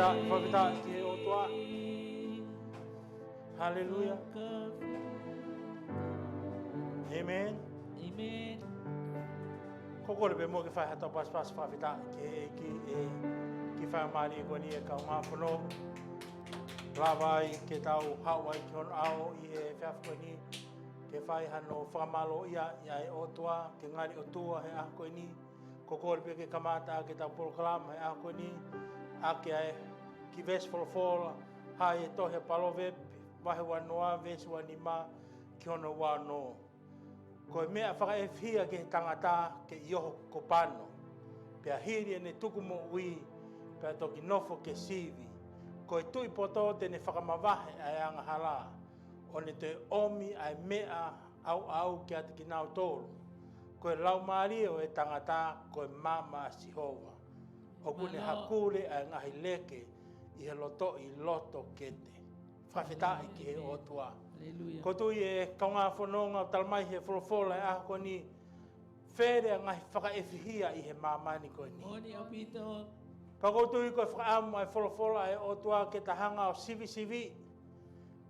Whawhita ki o toa. Hallelujah. Amen. Amen. Kokore be mo ke whai hata pas whawhita ki whai maari ko ni e ka ngā whanau. Rawai ke tau hawai ki hon ao i e whiawhko ni. Ke whai hano whamalo ia e o toa, ke ngari o tua he ako ni. Kokore pe ke kamata ke tau polokalama he ako ni. Ake ai ki ves Folofola, hai e tohe palove, wahe wanoa, ves wanima, ki hono wano. Ko e mea whakaewhia ke tangata ke ioho kopano. Pea hiri e ne tuku mo ui, pea toki nofo ke sivi. Ko e tui poto te ne whakamawahe ai anga hala. O ne te omi ai mea au ke ate kinautolu. Ko e lau mario e tangata ko e mama Sihova. O kune hakure ai ngahi leke i he loto i loto kete. Whawhitai ki he otua. Ko tui e kaunga whanonga o talmai he Folofola e ako ni where ngahi whakaewhihia i he mamani ko ni. Oni o pito. Pakotui ko e whakaamu ai Folofola e otua ke tahanga o sivi.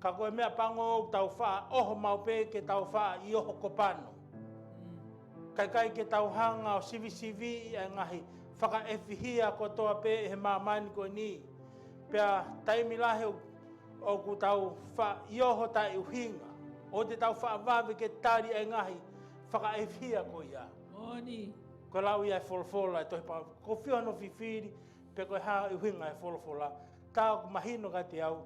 Ka koe mea pango tau wha oho maupe ke tau wha i oho kopano. Kai ke tau hanga o sivi e ngahi whakaewhihia ko toa pe he mamani ko ni. Pea taimi lahe o ku tau wha ioho tai uhinga. O te tau wha wawe ke tari e ngahi whakaewhihia ko ia. Oni. Ko lau ia e Folofola e tohi pa. Ko whiono whiwhiri pe koe haa uhinga e Folofola. Tau mahino ka te au.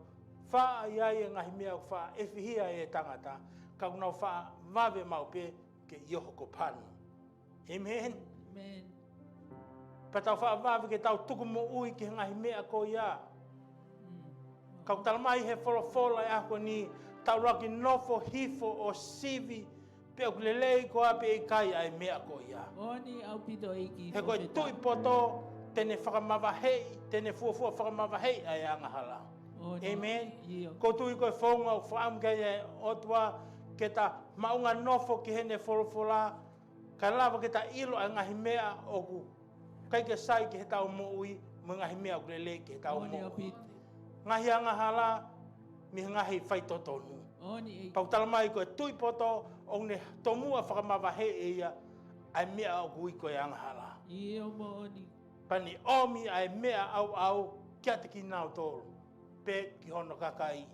Wha iai e ngahi mea wha ewhihia e tangata. Ka unau wha wawe maupe ke ioho ko panu. Amen. Amen. Pa tau wha wawe ke tau tuku mo ui ki ngahi mea ko ia. Kau talamai he Folofola e ako ni tau raki nofo hifo o sivi pe o kulelei ko ape e kai ai mea ko ia. Oni au pito eiki. He koe tui poto tene whakamawahei, tene fuafua whakamawahei ai angahala. Amen. Ko tui koe whaunga o whaam kei e otua ke ta maunga nofo ki hene Folofola. Ka lawa ke ta ilo ai ngahi mea o ku. Kai ke sai ki he tau mo ui, mo ngahi mea o kulelei ki he tau mo ui. Ngahi angahala, mi ngahi whaitotonu. Pau talamai koe tui poto o ne tomua whakamawahe e ia ai mea o kui koe angahala. Iyo mo oni. Pani omi ai mea au kia te kinautolu. Pe ki hono kakai.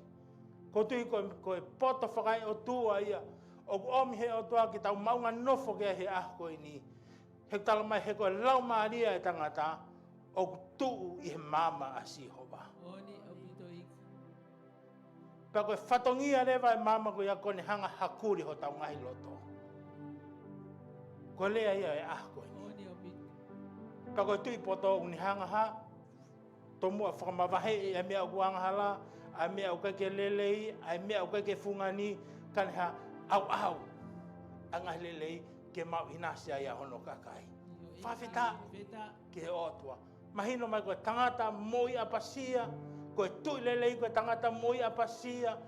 Ko tui koe poto whakai o tua ia. O ku omi he o tua ki tau maunga nofo kia he koe ni. He talamai he koe lau maaria e tangata o ku tuu i he mama a Sihova. Oni au pito eiki. Pa koe whatongia rewa e mama koe a kone hanga hakuri ho tau ngahi loto. Ko lea ia e koe ni. Oni au pito. Pa koe tui poto uni hanga ha. Tomua whakamawahe e mea o kuangahala. A mea o kake lelei. A mea o kake fungani. Kane ha au. A ngahi lelei ke mau inasi ai a hono kakai. Whawhita ke he otua. Mahino mai koe tangata moi apasia. Koe tui lelei koe tangata moi apasia.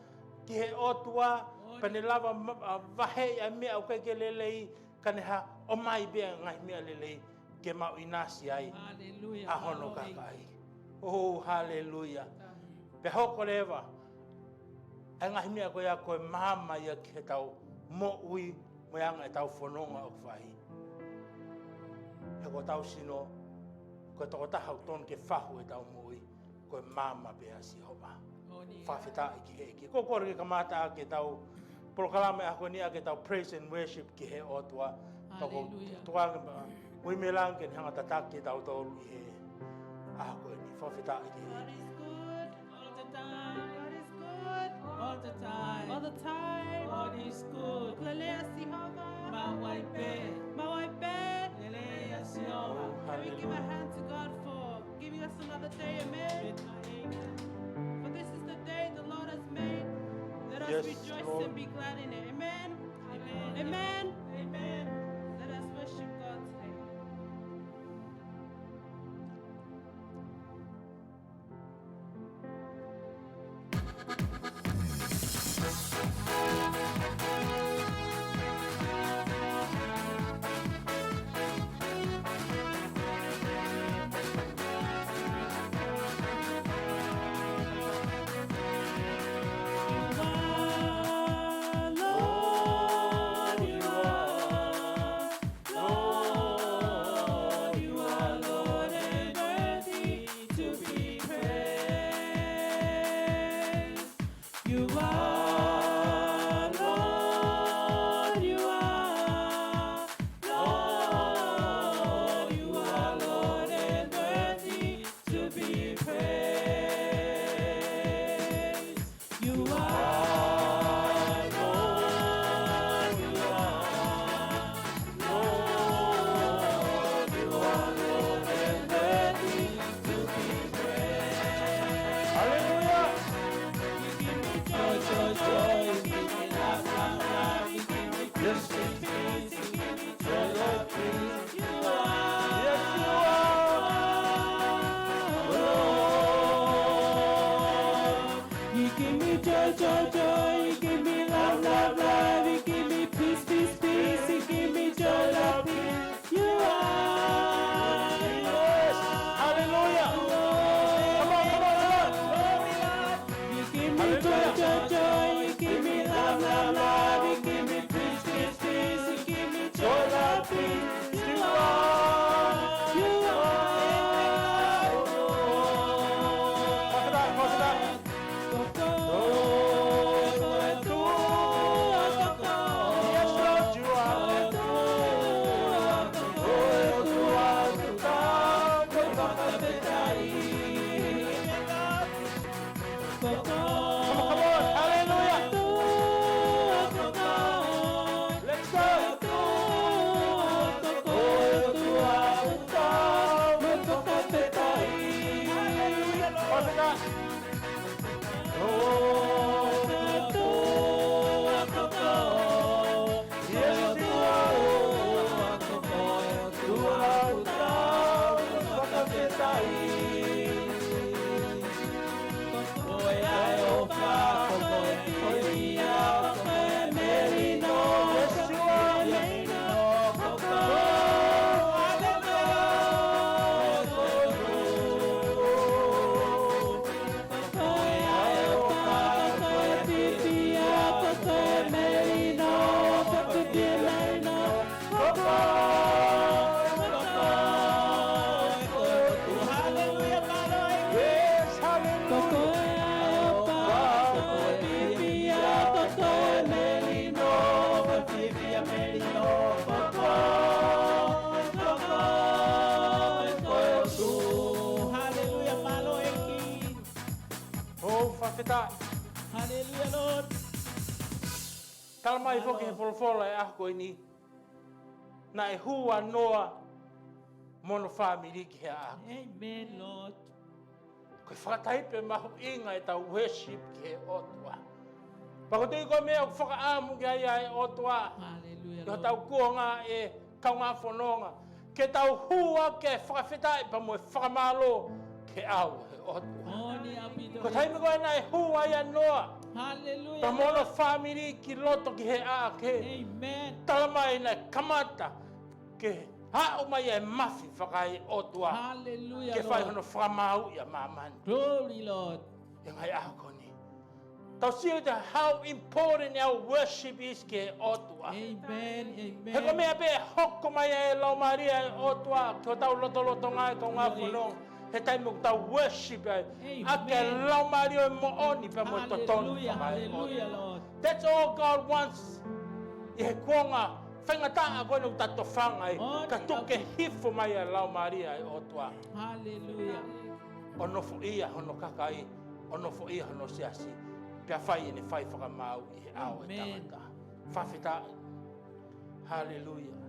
Ki he otua. Pane lava wahe a mea o kake lelei. Kane ha o mai bea ngai mea lelei. Ke mau inasi ai a hono kakai. Oh, hallelujah. Pe hoko lewa. E ngahi mea koe a koe mama ia ki he tau mo ui. Moeanga e tau whanonga o whahi. He ko tau sino. Koe toko tahau ton ke whahu e tau mo ui. Koe mama bea Sihova. Whawhita ki he eki. Ko kore ke kamata ke tau polokalame ako ni a ke tau praise and worship ki he otua. Toko tuanga ui me lang ke ni hanga tataki tau tolu i he. Ako ni whawhita ki he. God is good all the time. God is good all the time. All the time. God is good. Lelea Sihova. Mawaipe. Lelea Sihova. Can we give a hand to God for giving us another day, amen? For this is the day the Lord has made. Let us rejoice Lord. And be glad in it, amen? Amen. Amen. Amen. Let us worship God today. joy, joy. You give me love, love, love. You give me peace, peace, peace. You give me joy, love, peace. You are. Yes. Hallelujah. Come on, come on, come on. You give me joy, joy, joy. You give me love, love, love. You give me peace, peace, peace. You give me joy, love, peace. You are. You are. Hallelujah, Lord. Kalmai foki he Folofola e ako ini. Na e hua noa mono family ki he ako. Amen, Lord. Koe whakataipe mahu inga e tau worship ki he otua. Pakotui ko mea ku whakaamu ki ai otua. Hallelujah, Ko Lord. tau kuonga e kaunga whanonga. Ke tau hua ke whakawhetai pa mo e whakamalo ke au he otua. Only abido. Ko taime koe na e hua ia noa. Hallelujah. Pa mono family ki loto ki he a ke. Amen. Talamai na kamata ke hao mai e mafi whakai otua. Hallelujah, Ke whai Lord. hono whamau ia mamani. Glory, Lord. E ngai aho koni. Tau siu te how important our worship is ke otua. Amen. He ko Amen. mea pe hoko mai e lau maria e otua. Ko tau loto loto ngai ko ngā whanong. He taimu tau worship ai. A ke Amen. lau maria e mooni pa mo totonu Hallelujah. whakai Hallelujah, otua. Lord. That's all God wants. I he kuonga whengata koe nuk tato whangai. Ka tuke hifo mai e lau maria e otua. Hallelujah. Ono fo ia hono kakai. Ono fo ia hono siasi. Pia whai ene whai whakamau i he ao e Amen. tangata. Whawhita. Hallelujah.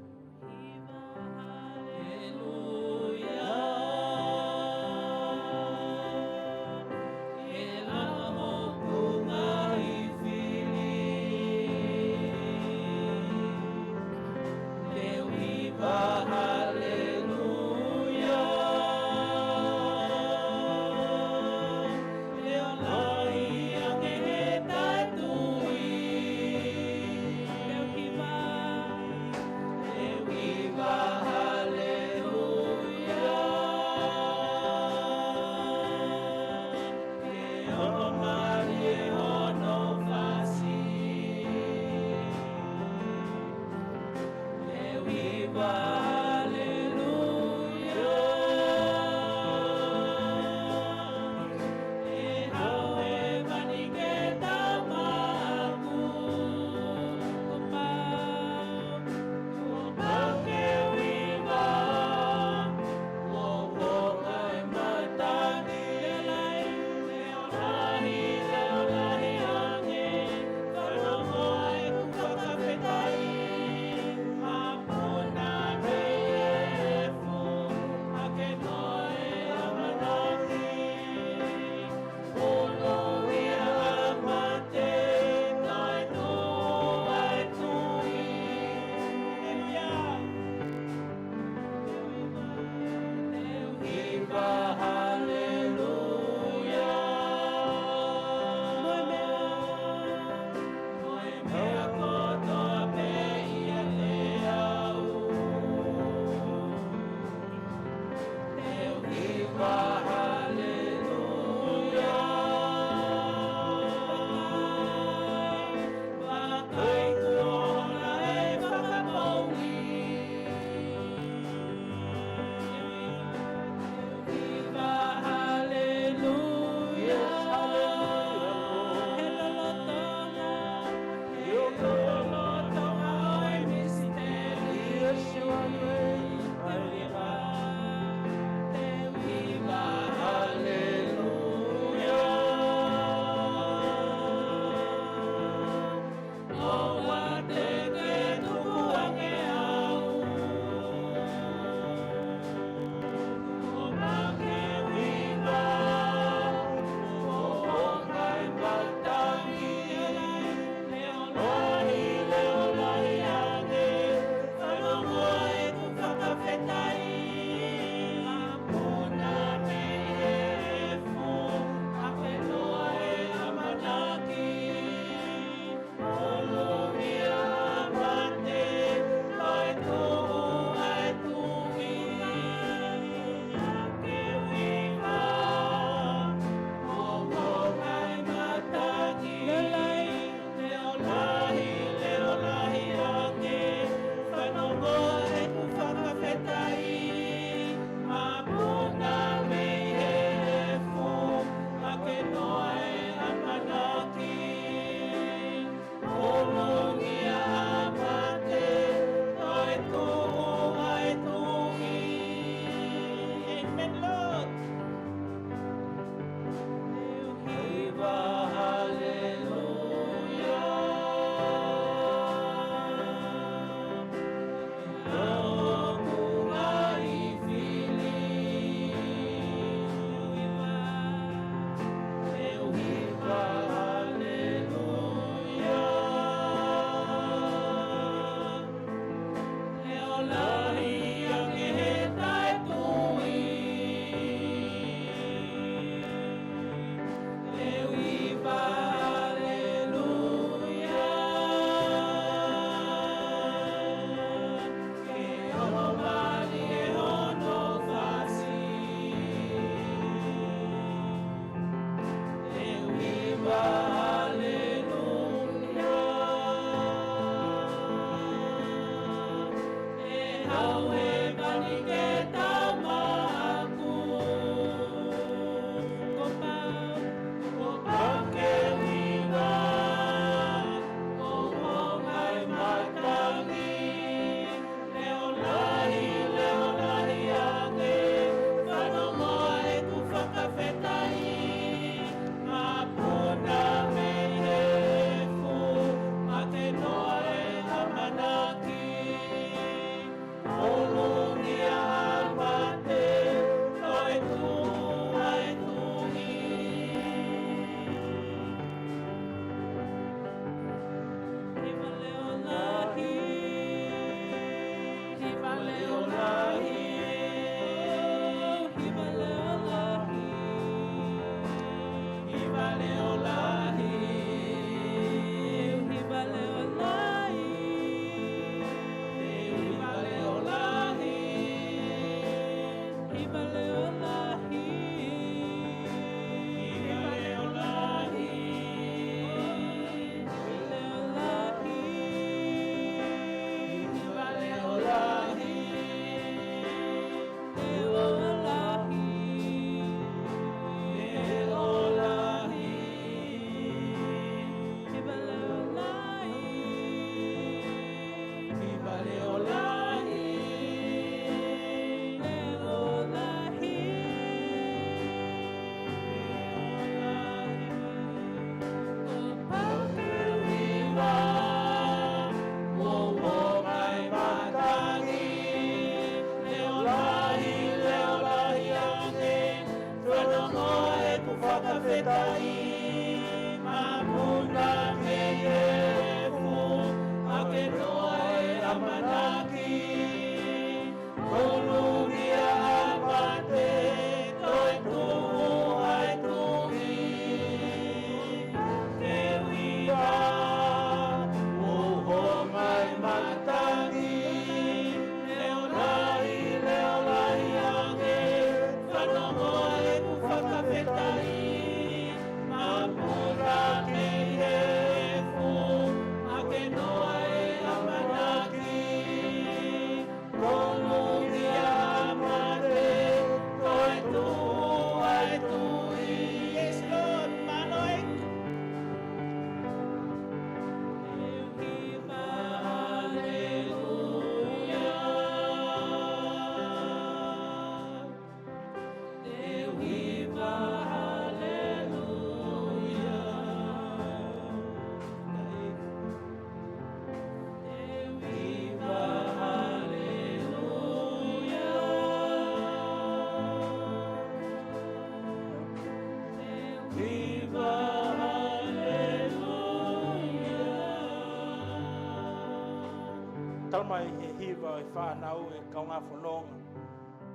Talmai he hiva e whanau e kaunga whanonga.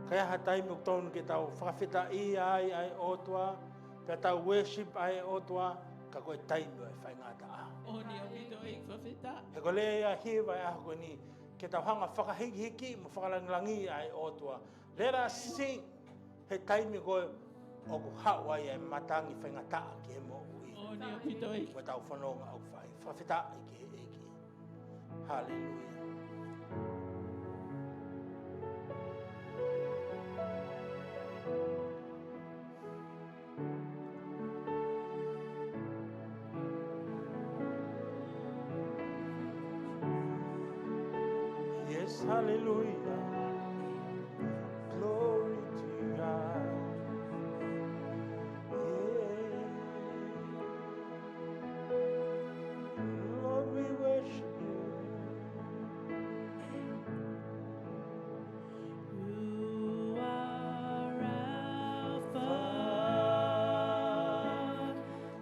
Kaya hatai mo tonu ke tau whawhita I ai otua, pe tau worship ai otua, ka koe taimo e whaingata a. Oni o hito e whawhita. He ko lea hiva e aho ni, ke tau hanga whakahiki mo whakalangilangi ai otua. Let us sing he taimi koe o ku hawa e matangi whaingata a ki he mo ui. Oni o hito e. Koe tau whanonga au whai, whawhita I ki he eki. Hallelujah. Yes, hallelujah. Glory to God. Yeah. Lord, we worship you. You are Alpha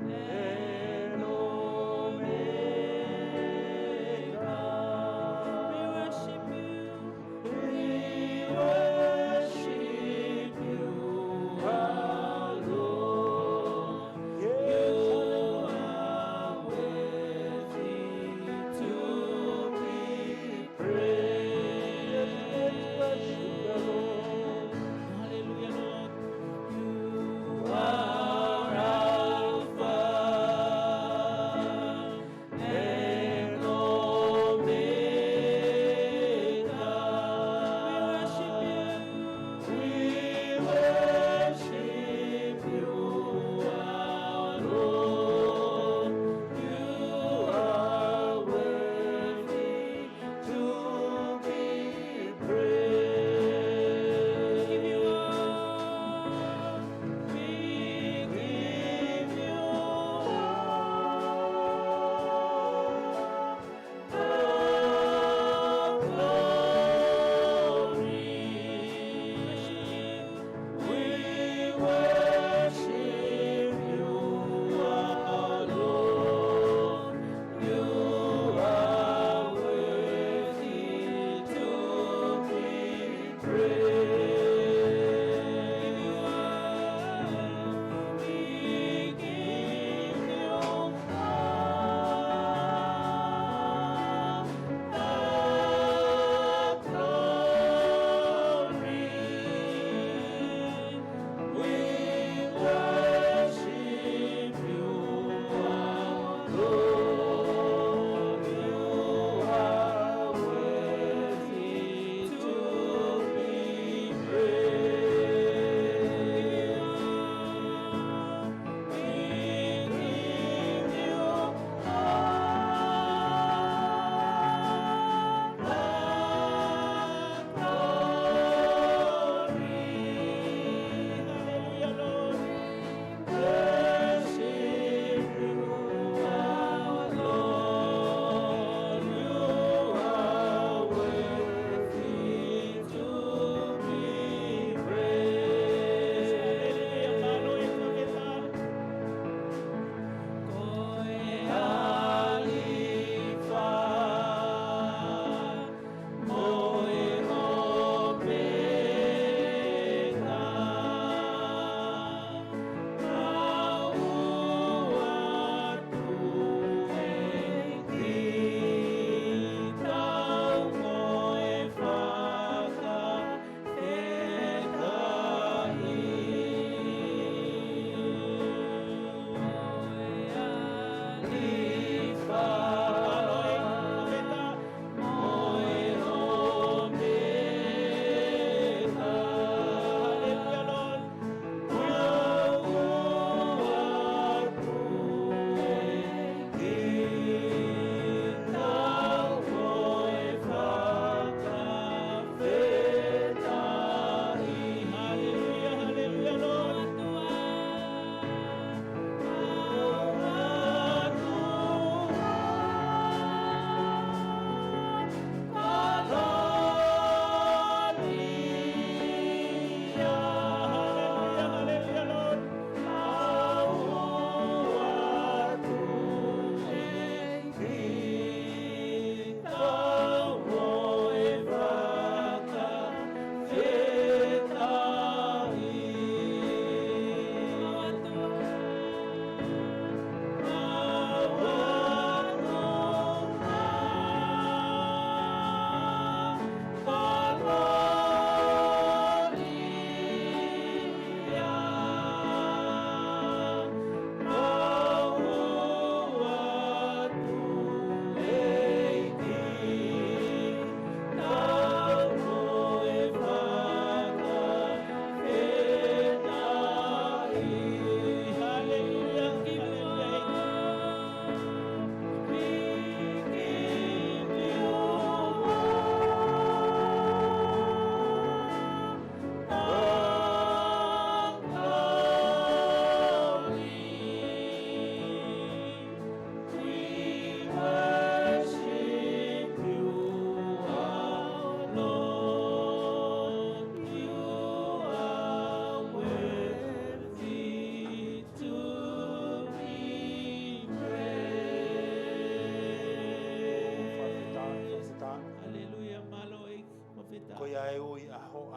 and Omega. We worship you.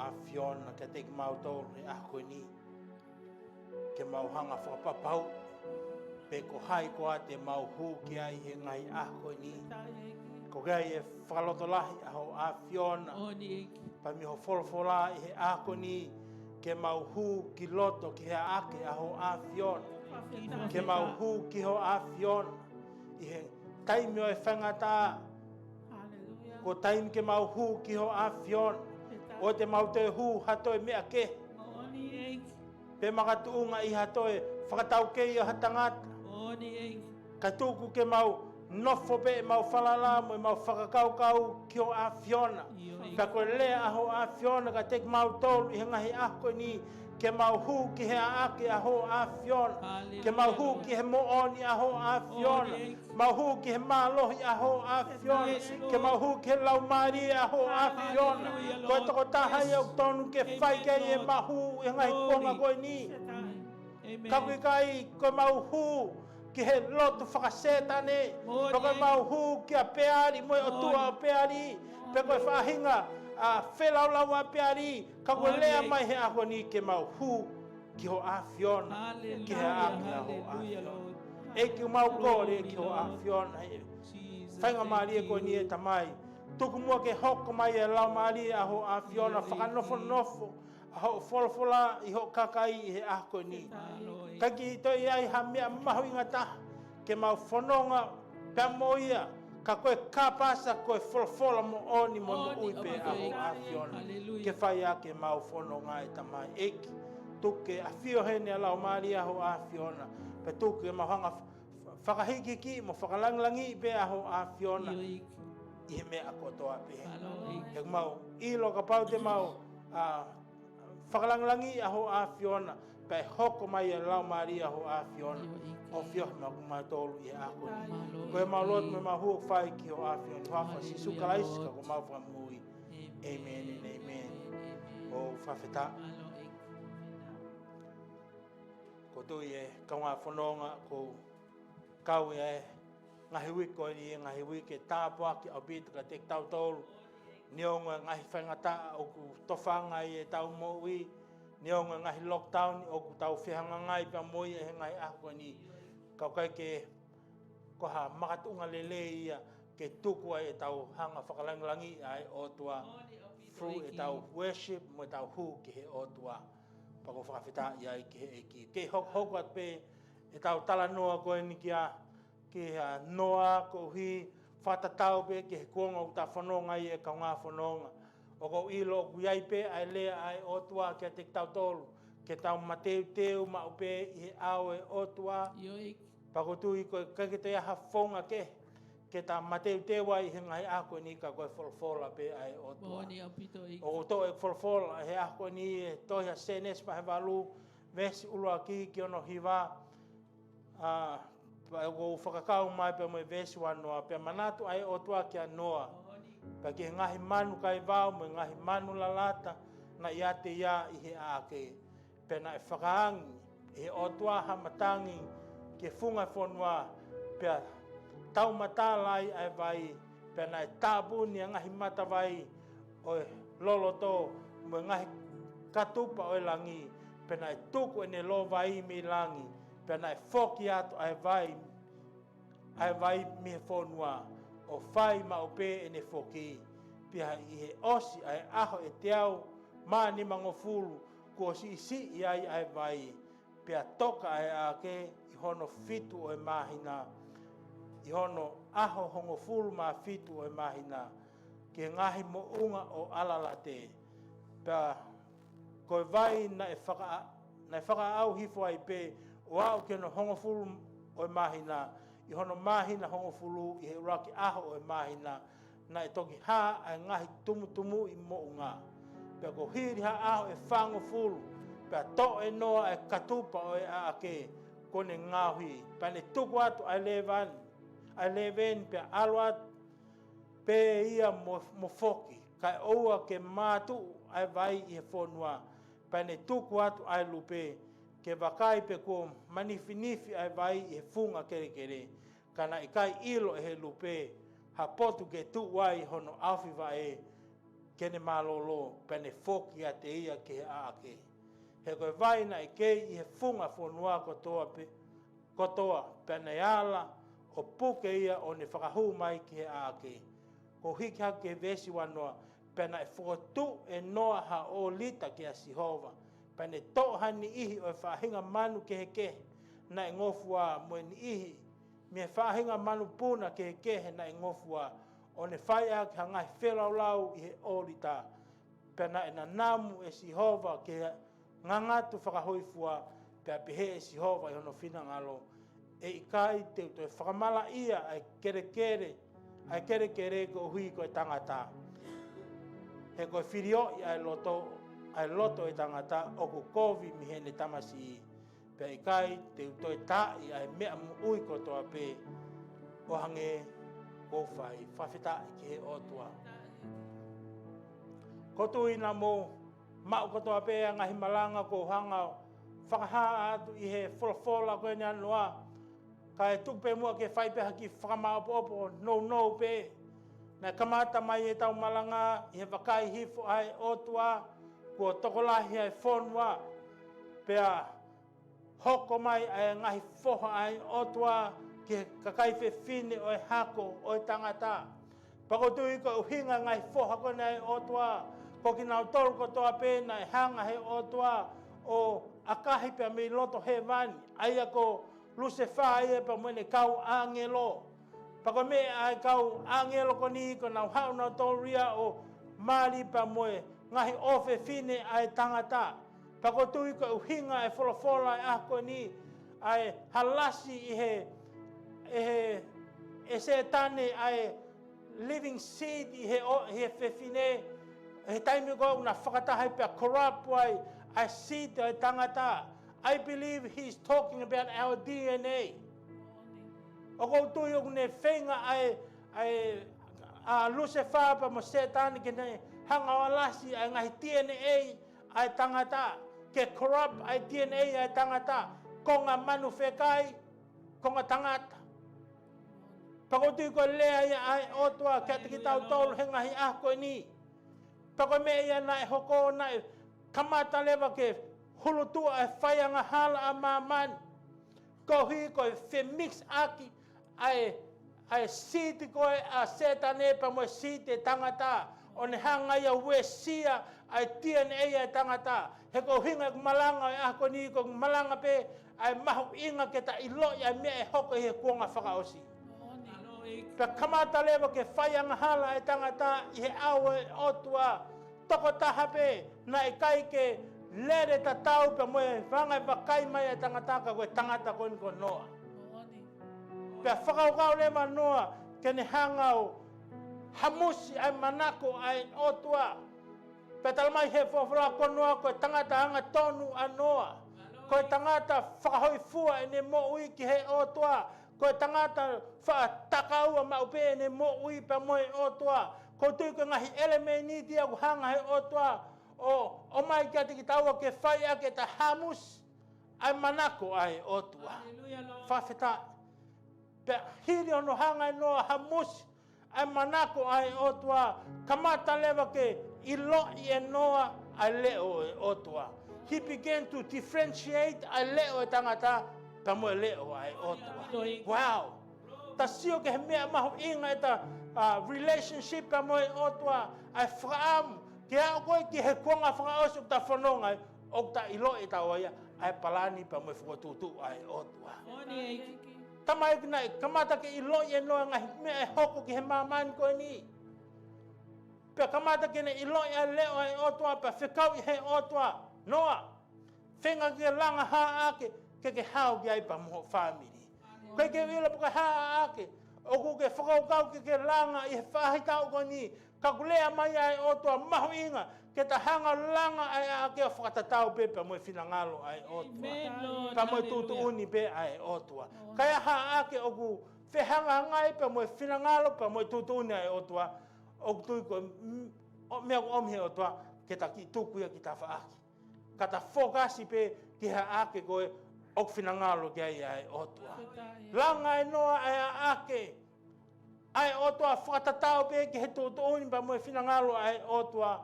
afiona ke te mau tolu e ako ni. Ke mau hanga whakapapau. Pe ko hai ko a te mau hu ki ai he ngai ako ni. Ko gai e whakalotolahi aho afiona. Pa mi ho Folofola i he ako ni. Ke mau hu ki loto ki he ake aho afiona. Ke mau hu ki ho afiona. I he taimi o e whangata. Ko taimi ke mau hu ki ho afiona. O te mau te hu hato e mea ke. Pe makatuunga i hato e whakatau ke i o hatangata. Ka tuku ke mau nofo pe mau whalala mo mau whakakaukau ki o afiona. Ka koe lea aho afiona ka te mau tolu i ngahi ako ni. Ke mau hu ki he aake aho afiona. Ke mau hu ki he mooni aho afiona. Mau hu ki he malohi aho afiona. Ke mau hu ki he laumari aho afiona. Koe toko tahai au tonu ke whai kei e mahu i ngahi konga koe ni. Ka koe kai koe mau hu ki he lotu whakasetane. Koe mau hu ki a peari moe o tua o peari. Pe koe whahinga. Whelaulau a peari, ka koe lea mai he ako ni ke mau hu ki ho afiona, ki he ake a ho afiona. E ki mau kore ki ho afiona. Whainga maari e koe ni e tamai. Tuku mua ke hoko mai e lau maari a ho afiona, whakanofo nofo, a ho Folofola i ho kakai i he ako ni. Ka ki toi ai ha mea mahu ingata, ke mau whanonga pia moia, ka koe kāpasa koe Folofola mo oni mo no uipe a ho afiona. Ke whai a ke mau whanonga e tamai eki. Tuke a whio hene a lau maari a ho afiona. Pe tuke mau hanga whakahiki ki mo whakalanglangi pe a ho afiona. I he mea kotoa pe. Ke mau ilo ka pau te mau whakalanglangi a ho afiona. Pe hoko mai e lau maari a ho afiona. O whio ma kumai tolu i ako ni. Koe mau lot me mau huok whai ki ho afiona. Huafa si sukalaisi ka ko mau whamui. Amen and amen. O whawheta. Ko tui e kaunga whanonga ko kau e ngahi wiko ni e ngahi wike tāpua ki au bitu ka te tau tolu. Nionga ngahi whangata o ku tofanga i e tau moui. Nionga ngahi lockdown o ku tau whihanga ngai pa moi e ngai ako ni. Kau kai ke koha makatunga lele ia ke tuku ai e tau hanga whakalanglangi ai o tua. Through e tau worship mo tau hu ki he o tua. Pako whakawhita iai ki he eki. Ke hoko at pe e tau tala noa koe ni kia. Ke noa ko hi whatatau pe ke he kuonga uta whanonga i e kaunga whanonga. O ko ilo ku iai pe ai lea ai o tua kia te tau tolu. Ke tau mateu teu ma upe i he ao e o tua. Pako tui koe kake te aha whonga ke. Ke ta mateu te wai he ngai ako ni ka koe Folofola pe ai o tua. O to e Folofola he ako ni e tohia Senesi pa he walu. Vesi ulua ki ono hiwa. O whakakau mai pe mo e vesi wanoa. Pe Manatua ai o tua kia noa. Pa ki ngahi manu kai vau mo ngahi manu lalata. Na ia te ia i he ake. Pe na e whakaangi. E o tua hamatangi. Ke funga whanua. Pe tau matalai ai vai. Pe na e tāpuni a ngahi mata vai. O lolo tō. Mo ngahi katupa o langi. Pe na e tuku ene lo vai mi langi. Pe na e whoki atu ai vai. Ai vai mi he whanua. O whai ma upe ene whoki. Pia i he osi ai aho e te au. Maa ni mangofulu. Ko si i ai vai. Pia toka ai ake. I hono fitu o e mahina. I hono aho hongo fulu ma fitu o e mahina. Ke ngahi mo unga o alalate. Pia koe vai na e whaka au hifo ai pe. O au ke no hongo fulu o e mahina. I hono mahina hongo fulu. I he uraki aho o e mahina. Na e toki ha ai ngahi tumu i mo unga. Pia ko hiri ha aho e whango fulu. Pia to e noa e katupa o e ake. Kone ngāhui. Pia ne tuku atu ai levan. Ai leven pia aluat. Pe ia mo foki. Kai oua ke mātu ai vai i he whonua. Pia ne tuku atu ai lupe. Ke wakai pe ko manifinifi ai vai i he funga kere kere. Kana i kai ilo e he lupe. Ha potu ke tu wai hono awhi vai. kene malolo pene foki a te ia ke ake. He koe vaina e kei i he funga whanua kotoa pene ala o puke ia o ne whakahu mai ke ake. Ko hiki hake vesi wanoa pena e whotu e noa ha o lita ke a Sihova. Pene tohani ihi o e whahinga manu ke he na e ngofua mo ni ihi. Me whahinga manu puna ke he na e ngofua o ne whaia ki hangai whelau lau i he o lita. Pena e na namu e Sihova ke ngangatu whakahoifua pe a pehe e Sihova i hono whina ngalo. E ikai te uto e whakamala ia ai kere kere ko hui ko e tangata. He koe whirio i ai loto e tangata o ko kovi mi hene tamasi. Pe ikai te uto e ta i ai mea mu ui ko toa pe o hange ko whai whawhita i ke he otua. Kotu ina mo mau ko toa pe a ngahi malanga ko hanga whakaha atu i he Folofola koe ni anua. Ka e tupe mua ke whai pe haki whakamao popo no pe. Na kamata mai e tau malanga i he wakai hifo ai otua kua tokolahi ai whonua. Pea hoko mai ai ngahi whoha ai otua ke kakai whine o e hako o e tangata. Pakotui ko uhinga ngahi whoha kone ai otua. Ko kinautolu ko toa pēna e hanga he otua o akahi pea mi loto he vani. Aia ko Lucifer ia pa mwene kau angelo. Pako me ai kau angelo ko ni ko nau hau na toria o mali pa mwe ngahi ofe fine ai tangata. Pako tui ko uhinga e Folofola e ako ni ai halasi e setane ai living seed i he fefine he taimi ko una whakatahai pe corrupt wai ai seed ai tangata. I believe he's talking about our DNA. Oko tui o ne whenga ai Lucifer pa mo setani ke ne hanga walasi ai ngahi DNA ai tangata. Ke corrupt ai DNA ai tangata. Ko ngā manu whekai, ko ngā tangata. Pako tui ko lea ia ai otua kia te ki tau tolu he ngahi ako ni. Pako me ia nai hoko nai kamata lewa ke hulutua e whaianga hala a mamani. Ko hui koe whi mix aki ai siti koe a setane pa mo siti tangata. O ne hanga ia ue sia ai DNA ai tangata. He ko hinga malanga e ako ni ko malanga pe ai mahu inga ke ta ilo ia mea e hoko he kuonga whakaosi. Pe kamata lewa ke whaianga hala e tangata i he awe otua. Toko taha pe na i kai ke lere ta tau pe moe whangai wakai mai e tangataka koe tangata koe niko noa. Pea whakaukau le ma noa ke ne hangau hamusi ai manako ai otua. Pea talamai he Folofola ko noa koe tangata hanga tonu a noa. Koe tangata whakahoi fua e ne mo ui ki he otua. Koe tangata whakatakaua maupe e ne mo ui pe moe otua. Ko tui ko ngahi eleme ni tia ku hanga he otua. O mai kia te ki taua ke whai ake ta hamus ai manako ai otua. Whawheta. Pe hiri ono hanga noa hamus ai manako ai otua. Kamata lewa ke ilo i e noa ai leo e otua. He began to differentiate ai leo e tangata pa mo e leo ai otua. Wow. Ta sio ke he mea mahu inga e ta relationship pa mo e otua ai whaamu. Ke au koe ki he kuanga whakaosu ta whanonga o ta ilo e ta oia ai palani pa mo e whakatutu ai otua. Tamai kina e kamata ke ilo e noa ngahi mea e hoko ki he mamani koe ni. Pea kamata ke ne ilo e leo ai otua pa whikau i he otua. Noa, whenga ke langa haa ake ke hao ki ai pa mo family. Koe ke wila puka haa ake o ku ke whakaukau ke langa i he whahitau koe ni. Ka kulea mai ai otua mahu inga ke ta hanga langa ai ake o whakatatau pe pa moe whinangalo ai otua. Pa moe tutu uni pe ai otua. Kaya ha ake o ku whehanga ngai pa moe whinangalo pa moe tutu uni ai otua. O tui ko mea ku omhe otua ke ta ki tukuia ki ta whaaki. Ka ta whokasi pe ki ha ake koe o whinangalo ki ai otua. Langa e noa ai ake ai o toa whakatatau pe ki he tūtuuni pa moe whinangalo ai o toa.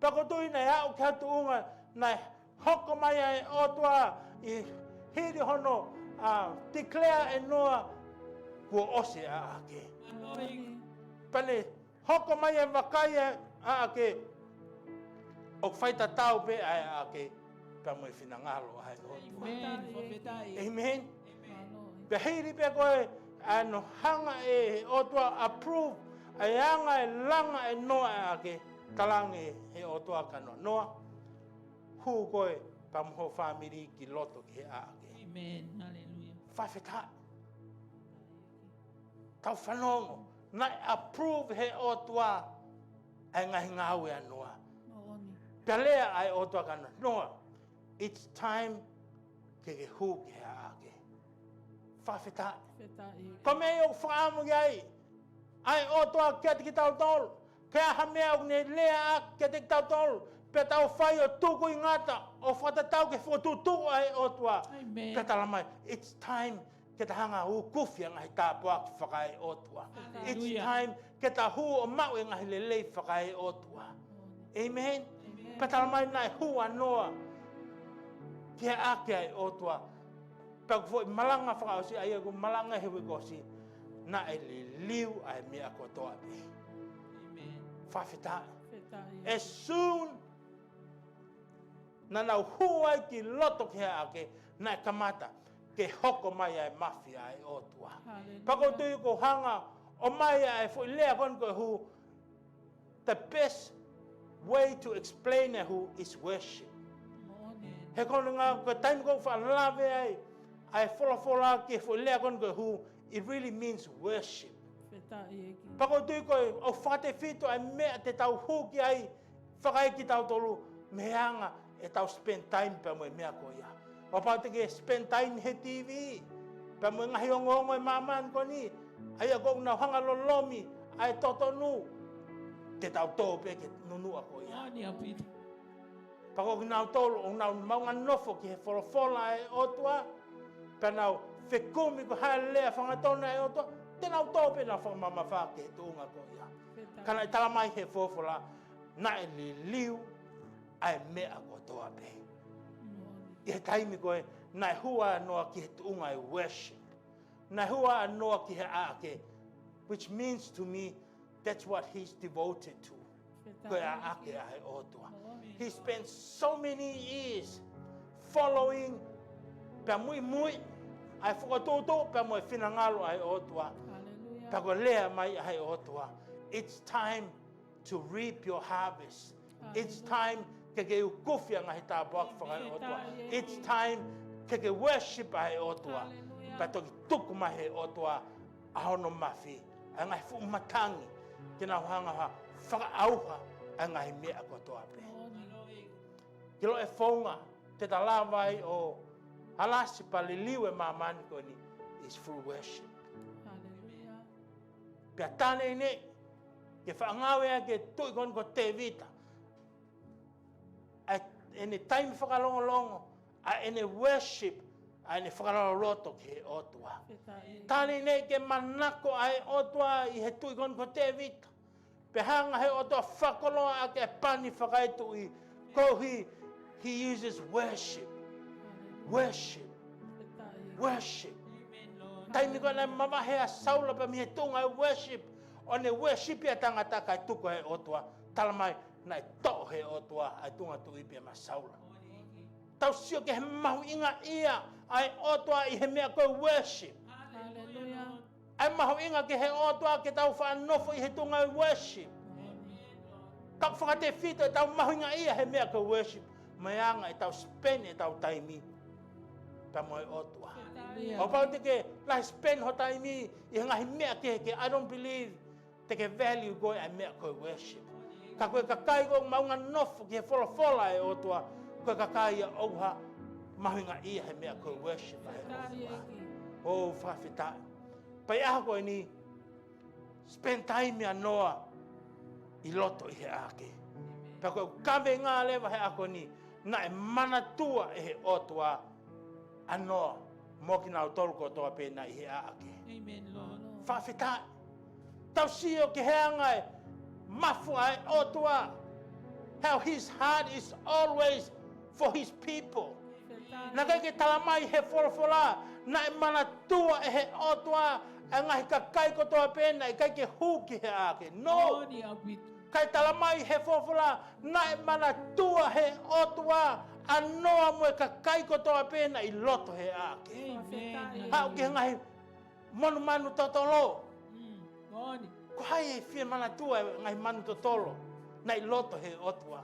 Pakotui nei hau ki hatu unga nei hoko mai ai o toa I hiri hono declare e noa kua ose a ake. Pane hoko mai e wakai a ake o whaitatau pe ai a ake pa moe whinangalo ai o toa. Amen. Pe hiri pe koe ano hanga e o toa approve ai anga e langa e noa e ake talange he o toa kano noa hu koe pa moho whamiri ki loto ki he a ake. Amen. Hallelujah. Whawheta tau whanongo nai approve he o toa ai ngahi ngau e anoa. Pe lea ai o toa kano noa it's time ke ke hu ki he a ake. Whawheta ko mei o whaamu iai ai o toa kia te ki tau tolu kia ha mea o ne lea a kia te ki tau tolu pe tau whai o tuku I ngata o whatatau ke whotutu ai o toa pe tala mai it's time ke ta hanga hu kufi ngahi tāpua ki whakai o toa it's time ke ta hu o mau e ngahi lelei whakai o toa amen pe tala mai nai hu anoa kia ake ai o toa pe ko malanga whakausi ai ko malanga hewe kosi na e liu ai mea ko toa pe whawheta as soon na nau huai ki loto ki ake na kamata ke hoko mai ai mafia ai o tua. Pako tui ko hanga o mai ai fo lea kon ko hu the best way to explain who is worship. He kono ngā ko time ko fa lave ai folofola ki fo lea kon ko hu it really means worship. Pako tui ko o fate fito ai mea te tau huki ai whakai ki tau tolu meanga e tau spend time pa moe mea ko ia. O pau te ke spend time he TV. Pa moe ngahi ongo e maman ko ni. Ai a kou nau hanga lolomi ai totonu. Te tau tō pe ke nunu a ko ia. Pa kou nau tolu o nau maunga nofo ki he Folofola e otua. Pa nau whekumi ko hae lea whangatona e otua. Te nau tō pe nau whamama whake he tūnga ko ia. Kana i tala mai he Folofola. Na e li liu ai mea ko toa pe. I he taimi koe, nai hua noa ki he tuunga e worship. Nai hua noa ki he aake, which means to me, that's what he's devoted to. Koe aake ai otua. He spent so many years following pe mui, ai whakatoto pe moe whinangalo ai otua. Pe ko lea mai ai otua. It's time to reap your harvest. It's time ke ukufia ngahi tāpua ki whakai otua. It's time ke worship ai otua. Pa toki tuku mai he otua ahono mafi. A ngahi fu matangi ke nā hanga ha whakaauha a ngahi mea ko toa pe. Ki lo e whaunga te talawai o halasi pa liliu e mamani ko ni is through worship. Pia tāne ne ke whaangawe a ke tui kon ko te vita. Ene time whakalongolongo, ene worship, ene whakaloroto ki he otua. Tāne nei ke manako ai otua I he tui kon ko te vita. Pe hanga he otua whakoloa a ke pani whakaitu I kohi, he uses worship. Worship. Worship. Taimi ko nei mamahe a saula pa mi he tunga worship. O ne worship ia tangata kai tuko he otua. Talamai, nai to he otua ai tunga tu I pia masaula. Tau sio ke he mahu inga ia ai otua I he mea koe worship. Ai mahu inga ke he otua ke tau whanofo I he tunga worship. Tau whakate fito e tau mahu inga ia he mea koe worship. Maianga e tau spend e tau taimi pa moe otua. O pau te ke lai spend ho taimi I ngahi mea ke I don't believe te ke value koe ai mea koe worship. Ka koe kakai ko maunga nofo ki he Folofola e otua, koe kakai a auha mahinga ia he mea koe worship a he otua. O whawhitai. Pai aha koe ni, spend time a noa I loto I he ake. Pa koe Kaveinga lewa he ako ni, na e Manatua e he otua a noa mo kinautolu ko toa pēna I he ake. Whawhitai. Tau sio ke heangai, mafu ai otua. How his heart is always for his people. Na kai ke talamai he folofola, na e Manatua e he otua, e ngahi ka kai kotoa pena, e kai ke huki he ake. No! Kai talamai he folofola, na e Manatua he otua, a noa mo e ka kai kotoa pena, I loto he ake. Hau ke ngahi monu manu totolo. Ko hai e fia Manatua e ngahi manu totolo, na I loto he otua.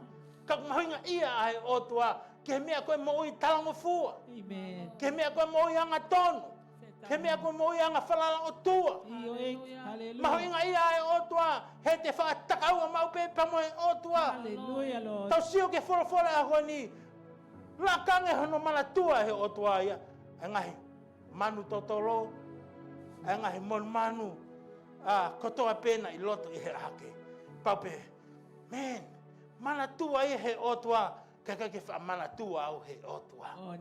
Ka mahinga ia a he otua, ke mea koe mo'i talango fua. Ke mea koe mo'i anga tonu. Ke mea koe mo'i anga whalala o tua. Mahoinga ia e otua, he te whaatakaua maupe pamo e otua. Tau sio ke Folofola a koe ni, lakange hono Manatua he otua ia. E ngahi manu totolo, e ngahi mon manu, kotoa pena I loto I he ake. Paupe, man, Manatua I he otua, kaka ke wha Manatua au he otua.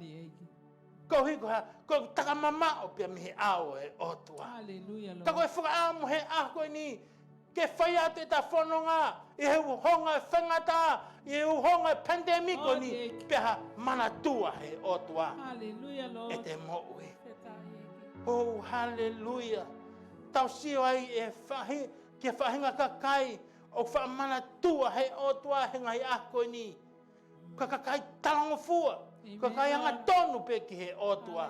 Ko hiko ha, ko takamama o pia mi he au he otua. Ka koe whakaamu he ako ni, ke whai atu e ta whanonga, I he uhonga whangata, I he uhonga pandemic o ni, pia ha Manatua he otua. E te mo'ui. Oh, hallelujah. Tau sio ai e whahi, ke whahinga kakai, o wha Manatua he otua he ngai ako ni. Ka kakai talango fua. Ka kai anga tonu pe ki he otua.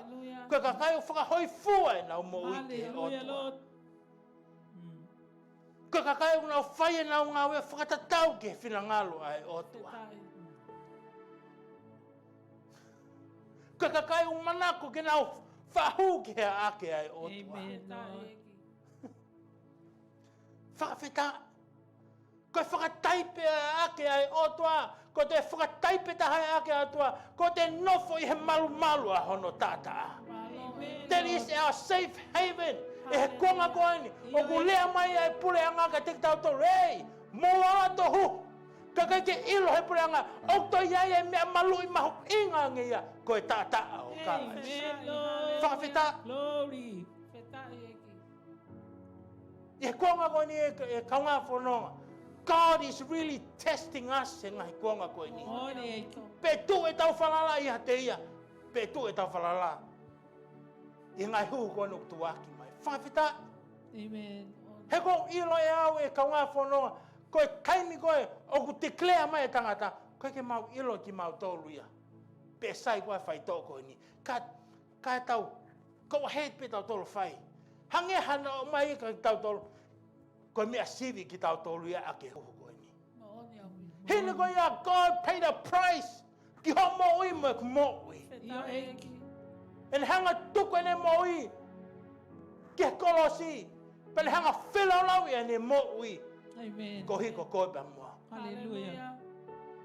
Ka kakai o whakahoi fua e nau mo'ui ki he otua. Ka kakai o nau whai e nau ngawe whakatatau ki he whinangalo a he otua. Ka kakai o manako ke nau whahu ki he ake a he otua. Whakawhita. Ko whakataipe a ake a he otua. Ko te whakataipe ta hai ake atua, ko te nofo I he malu a hono tata. That is our safe haven. E he konga koani, o ku lea mai ai pule anga ka te tau tolu, ei, moa ato hu. Ka kai ke ilo he pule anga, o to iai e mea malu I mahu inga ngia, ko e tata o kanga. Whakawhita. E he konga koani e kaunga whanonga. God is really testing us e ngahi kuanga koe ni. Pe tu e tau whalala I hate ia. Pe tu e tau whalala. I ngai hu koe nuk tuaki mai. Whawhita. He ko ilo e au e kaunga whanonga. Koe kaimi koe o ku te klea mai e tangata. Koe ke mau ilo ki mau tolu ia. Pe sai koe whaito koe ni. Ka tau. Ko heit pe tau tolu whai. Hange hana o mai ka tau tolu. Koe mea sivi ki tau tolu ia ake huhu koe ni. Hine koe ia, God paid a price. Ki ho mo'i mo e ku mo'i. E ne hanga tuku e ne mo'i. Ki he kolosi. Pe ne hanga whilalau e ne mo'i. Ko hiko koe pa mua.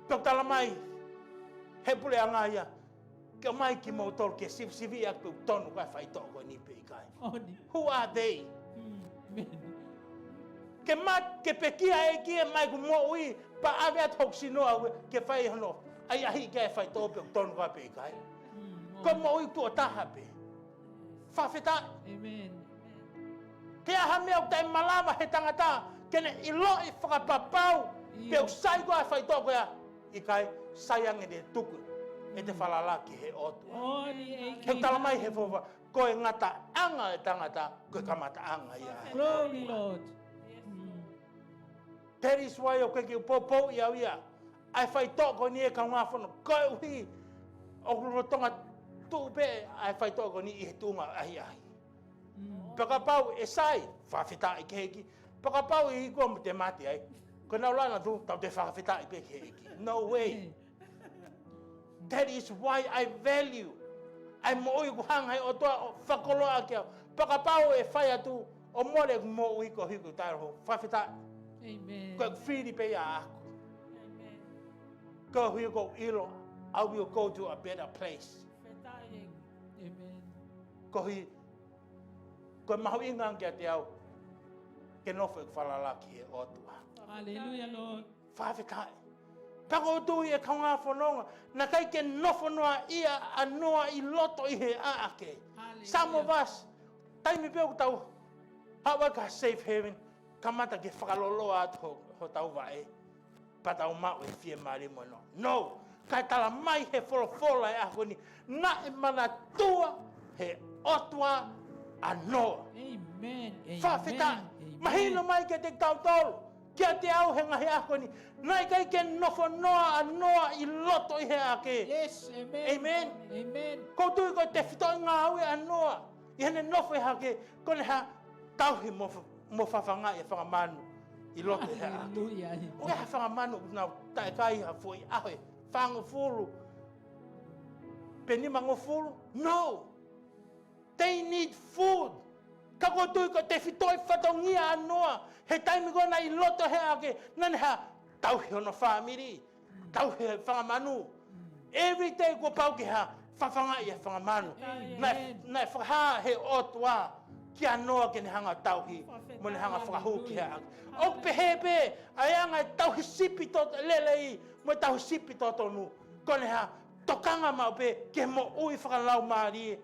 Pek tala mai. He pule anga ia. Ke mai ki mo tolu ke sivi ak pe tonu kai whaito koe ni pe ikai. Who are they? Ke mat ke pekia e ki e mai ku mo'i pa ave at hoksinoa ke whai hono ai ahi ke whai tōpe tonu ka pe kai. Ko mo'i tu o taha pe. Whawhita. Ke aha mea o tai malama he tangata ke ne ilo I whakapapau pe o sai koa whai tōko ia I kai sayang e te tuku e te whalala ki he otua. He tala mai he whawha ko e ngata anga e tangata ko e kamata anga ia. Glory, Lord. That is why o ke popo ia ia. Ai whai tōko ni e ka ngā whanu. Koe uhi. O kurotonga tūpe ai whai tōko ni I he tūnga ahi ahi. Pakapau e sai. Whawhita I ke heki. Pakapau I hikua mo te mati ai. Ko nau lana tu tau te whawhita I pe ke heki. No way. That is why I value. Ai mo'i ku hangai o toa whakoloa kia. Pakapau e whai atu. O more ku mo'i ko hiku tairo. Whawhita. Ko free pe a aku. Ko hui ko ilo, I will go to a better place. Ko hui, ko mahu ingang kia te au, ke nofo e whalala ki he otua. Hallelujah, Lord. Whawhitai. Pako tu I e kaunga whanonga, na kai ke nofo noa ia a noa I loto I he aake. Some of us, taimi peo tau, hawa ka safe haven, kamata ke whakalolo atu ho tau wae. Patau mau e fie mari mono. No, kai tala mai he folofola e ako ni. Na e Manatua he otua anoa. Amen. Whawhita, mahino mai ke te kinautolu. Kia te au he ngahi ako ni. Nai kai ke nofo noa anoa I loto I he ake. Yes, amen. Amen. Amen. Koutu ko te whito ngā aue anoa. I hene nofo I hake. Kone ha tauhi mo whawhanga I whangamanu. I loto I he ake. Hallelujah. O ha whangamanu na tae kai ha fwoi ahe. Whango fulu. Penima ngo fulu? No. They need food. Kako tui ko te whitoi whatongia anoa. He taimi kona I loto he ake. Nane ha tauhi ono whamiri. Tauhi he whangamanu. Every day ko pau ki ha whawhanga I he whangamanu. Nai whakaha he otua. Ki anoa ke ne hanga tauhi. Mo ne hanga whakahu ki he ake. O pehepe. Ayanga tauhi sipi toto lelei. Mo tauhi sipi toto nu. Kone ha tokanga mau pe. Ke mo ui whakalau maari.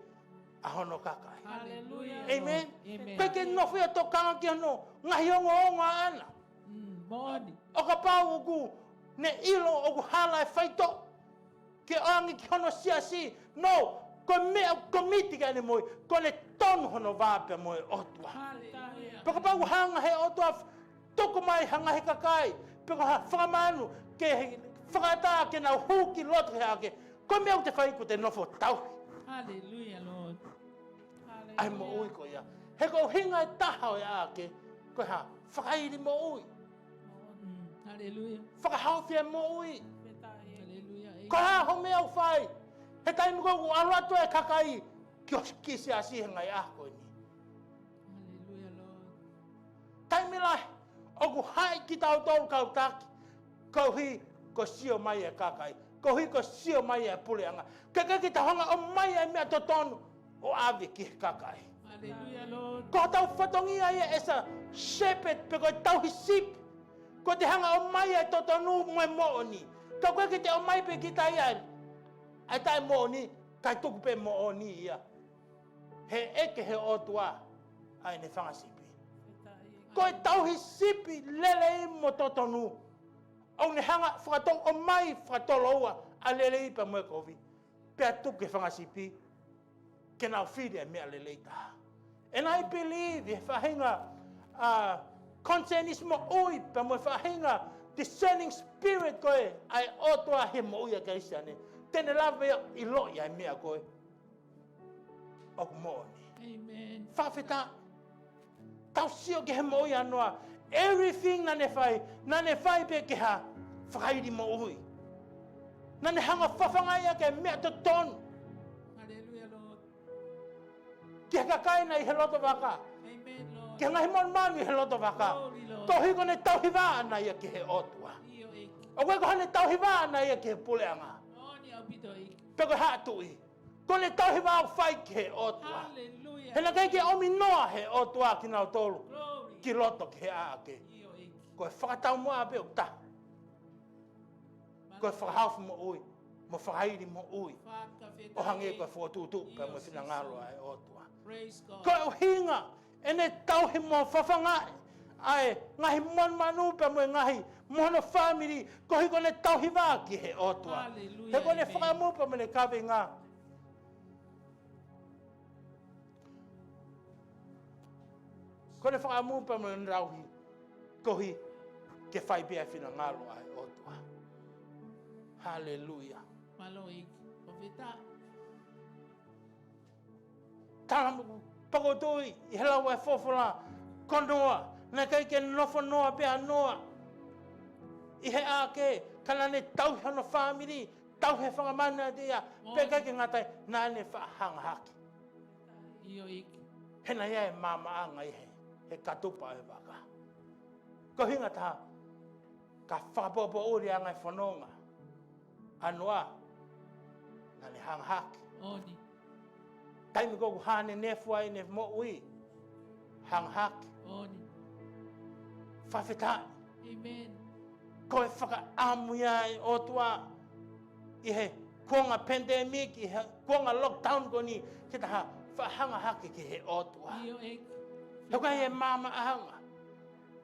Ahono kakai. Hallelujah. Amen. Amen. Peke nofu ya tokanga ki ano. Ngahi ongo onga ana. Moni. O ka pau oku. Ne ilo oku hala e whaito. Ke angi ki hono siasi. No. Ko mea komiti ka ne moi. Ko ne tonu hono vāpea moi otua. Hallelujah. Peka pau hanga he otua. Toko mai hanga he kakai. Peka ha whakamanu. Ke whakata ke nau huki loto he ake. Ko mea te whaiku te nofo tauhi. Hallelujah, Lord. Ai mo ui ko ia. He ko hinga e taha o ia ake. Ko ha whakairi mo ui. Hallelujah. Whakahauwhia mo ui. Hallelujah. Ko ha ho mea u whai. He taimi ko ku aroatu e kakai. Ki se asihe ngai ako ni. Hallelujah, Lord. Taimi lai. O ku hai ki tau tolu kautaki. Ko hi ko sio mai e kakai. Ko hi ko sio mai e puleanga. Kaka ki tahonga o mai e mea totonu. O awe ki kakai. Hallelujah, Lord. Ko tau whatongia ia esa shepherd pe ko tau hi sip. Ko te hanga o mai e totonu moe mooni. Ka koe ki te o mai pe ki tai ai. Ai tai mooni, kai tuku pe mooni ia. He eke he otua. Ai ne whangasipi. Ko e tau hi sipi lele I mo totonu. O ne hanga whakatong o mai whakatoloa. A lele I pa moe kovi. Pea tuku he whangasipi. Ke nau whiri e mea lele taha. And I believe e whahinga concern is mo ui pa mo whahinga discerning spirit koe ai otoa he mo ui a kaisiane. Tene lawe I lo I mea koe. O mooni. Amen. Whawhita. Tau sio ke he mo ui anoa. Everything nane whai pe ke ha whakairi mo ui. Nane hanga whawhangai a ke mea to tonu. Hallelujah, Lord. Ke kakai na I he loto waka. Amen, Lord. Ke ngahi mon manu I he loto waka. Glory, Lord. Ko hiko ne tauhiwa ana ia ke he otua. Io e. O koe ko hane tauhiwa ana ia ke he puleanga. Moni abito e. Peko hatui. Ko ne tauhiwa au whai ke he otua. Hallelujah. He na kai ke omi noa he otua ki kinautolu. Glory. Ki loto ke he aake. Io e. Ko e whakatau mua ape o ta. Ko e whakahaufu mo ui. Mo whakairi mo ui. O hange ko e whotutu pe mo whina ngaro ai otua. Praise God. Ko e o hinga. E ne tauhi mo whawhangai. Ai, ngahi mon manu pe mo ngahi mono family ko hiko ne tauhiwa ki he otua. Hallelujah, He ko ne amen. whakamu pe mo ne Kaveinga. Ko ne whakamu pe mo ne rauhi kohi ke whai pia whina ngalo ai otua. Hallelujah. Malo e. Profeta. Tala pakotui I hela wa Folofola konoa na kai ke nofo noa pe anoa. I he ake kana ne tau hana family tau he whangamana dia pe kai ke ngatai na ne whahanga haki. Io e. Hena ia e mama anga I he katupa e waka. Ko hinga taha ka whakapopo uri anga I whanonga. Anoa na ne hanga haki. Oni. Taimi koku hane nefua I ne mo ui. Hanga haki. Oni. Whawhitai. Amen. Ko e whakaamuia I otua I he kuonga pandemic, I he kuonga lockdown ko ni ke taha whahanga hake ki he otua. Io e. He koe he mama ahanga.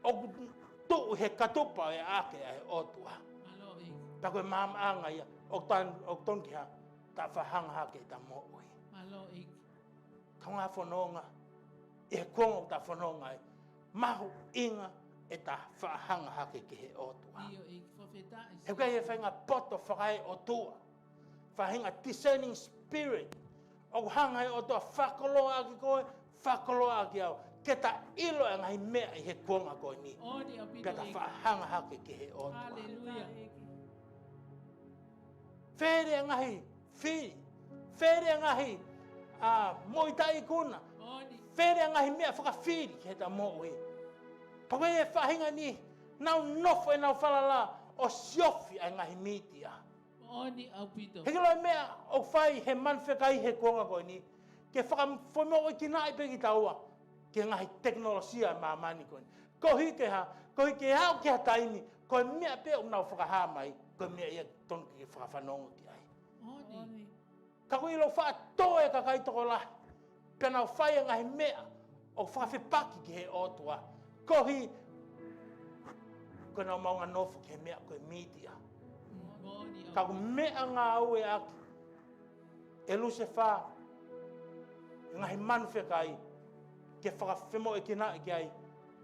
o tu he katupa e ake ai otua. Malo ik. Ta koe mamaanga ia o ton kia ta whahanga hake ta mo'oi. Malo ik. Ka ngā whanonga e kongo ta whanonga e mahu inga e ta whahanga hake ki he otua. Io ik. Fofeta is. He kai e whainga poto whakai o tua. Whahinga discerning spirit. O hanga e o tua whakoloa ki koe, whakoloa ki au. Ke ta ilo e ngai mea i he konga koe ni. Oni apito Ke ta ik. whahanga hake ki he otua. Hallelujah. Where ngahi whiri. Where ngahi moitai kuna. Oni. Where ngahi mea whakawhiri ki he ta mo'oi. Pakoe e whahinga ni nau nofo e nau whalala o siofi ai ngahi mitia. Oni apito. Heke loi mea o whai he manwhekai he konga koe ni. Ke whakamwhomo i ki nai pe ki taua. Ke ngahi teknolosia e mamani koe ni. Kohi ke ha, kohi ke hao ki ha taimi. Koe mea pe o nau whakaha mai. Koe mea ia tonu ki whakawhanonga ki ai. Oni. Ka koe ilo whaatoe ka kai toko lahi. Pe nau whai e ngahi mea o whakawhepaki ki he otua. Kohi, koe nau maunga nofo ki he mea koe media. Oni. Ka koe mea ngā au e aki. E luse wha. Ngahi manwhekai. Ke whakawhemo e kina ki ai.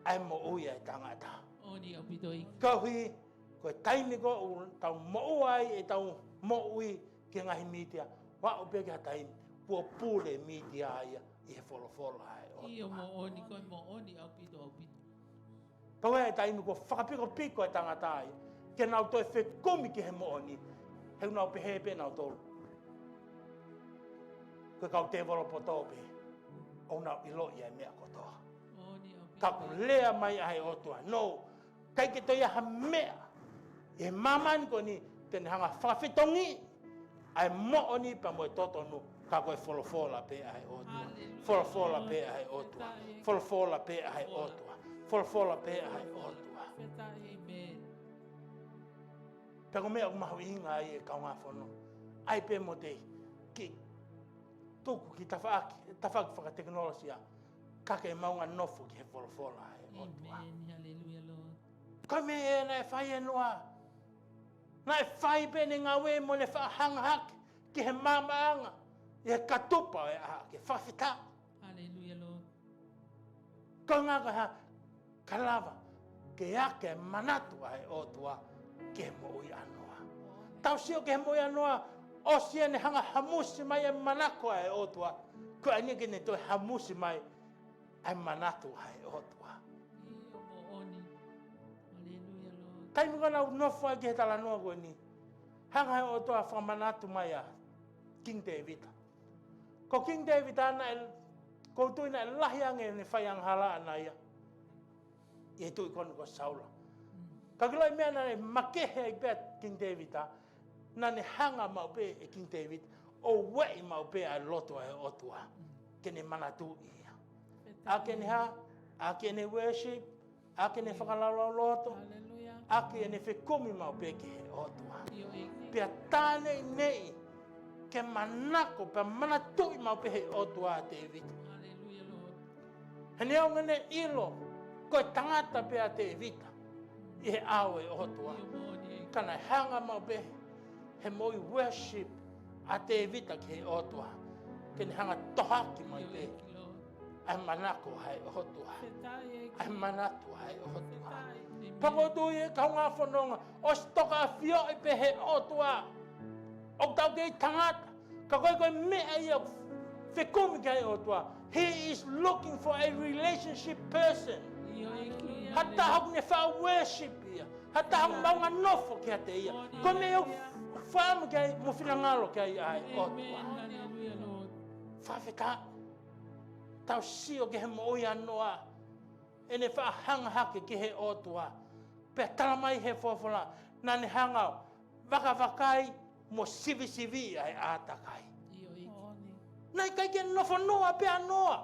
Ai mo uia e tangata. Oni apito ik. Kohi, koe taimi ko o tau mo ai e tau mo ui ki ngahi media. Wa o peke ha taimi. Pua pule media aia i he Folofola ai. Io mo oni ko mo oni apito apito. Pawe e taimi ko whakapiko piko e tangata ai. Ke nau toi whekumi ki he mo oni. Heu nau pehe pe nau tolu. Koe kau te wolo poto pe. O nau ilo i ai mea kotoa. Oni apito. Ka ku lea mai ai otua. No, kai ke toi aha mea. E mamani ko ni tene hanga whawhitongi. Ai mo oni pa mo e totonu. Ka koe Folofola pe ai otua. Folofola pe ai otua. Folofola pe ai otua. Folofola pe ai otua. Amen. Pego mea umahu inga ai e kau ngā whono. Ai pe mo te ki tuku ki tawhaaki whakateknolosia. Kake e maunga nofo ki he Folofola ai otua. Amen. Hallelujah, Lord. Kai me e nai whai e noa. Nai whai pe ne ngā we mo ne whaahanga hake ki he mamaanga. I he katupa e aha ke whawhita. Hallelujah, Lord. Ko ngā ka ha kalawa ke ake Manatua ai otua ke mo i anoa. Tau sio ke mo i anoa o sia ne hanga hamusi mai e Manako ai otua. Ko ania ke ne toi hamusi mai ai Manatua ai otua. Io mo oni. Hallelujah, Lord. Kai mga nau nofo ai ke he tala noa koe ni. Hanga ai otua whamanatu mai a King David. Ko King David ana ko tui na lahi ange ne whai ang hala ana ia. I tui konu ko Saula. Ka kiloi mea na makehe i pēr King David a. Na ne hanga mau pē e King David. O wei mau pē ai loto ai otua. Ke ne manatu ia. A ke ne ha, a ke ne worship, a ke ne whakalalo loto. Hallelujah. A ke ne whekumi mau pē ke he otua. Io ik. Pea tāne nei. Ke manako pe manatu i mau pē he otua a David. Hallelujah, Lord. He neo ngane ilo. Koe tangata pe a David. I he awe otua. Io mo oni. Kana hanga mau pe he moi worship a David ki he otua. Ke ni hanga tohaki mai Io pe. ik, Lord. Ai manako hai otua. Ai manatu hai otua. Amen. Pako tu e kau ngā whanonga. O stoka a whio i pe he otua. O tau kei tangata. Ka koe koe mea ia whekumi ki he otua. He is looking for a relationship person. Io ik. Hata hau ne wha worship ia. Hata hau maunga nofo ki te ia. Ko me o whaamu ki ai, mo whina ngalo ki ai ai Amen. otua. Hallelujah, Lord. Whawheta. Tau sio ki he mo'i anoa. E ne wha hanga hake ki he otua. Pe tala mai he Folofola. Na ne hangau. Waka wakai mo sivi ai ātakai. Io ik. Nai kai ke nofo noa pe anoa.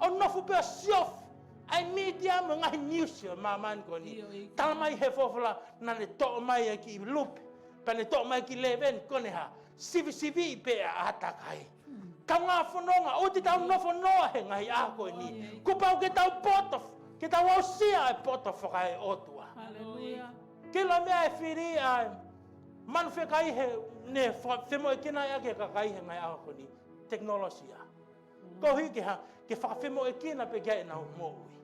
O nofo pe a siof. Ai media mo ngai news o mamani ko ni. Io ik. Tala mai he Folofola na ne to mai e ki lupe. Pa ne to mai ki leven ko ne ha. Sivi pe a atakai. Ka ngā whanonga o te tau nofo noa he ngai a ko ni. Ko pau ke tau poto Ke tau au sia e poto whakai otua. Hallelujah. Ke la mea e whiri ai. Man whekai he ne whemo e kina ea ke kakai he ngai aho ni. Teknolosia. Ko hiki ha ke whakawhemo e kina pe kia e nau moui.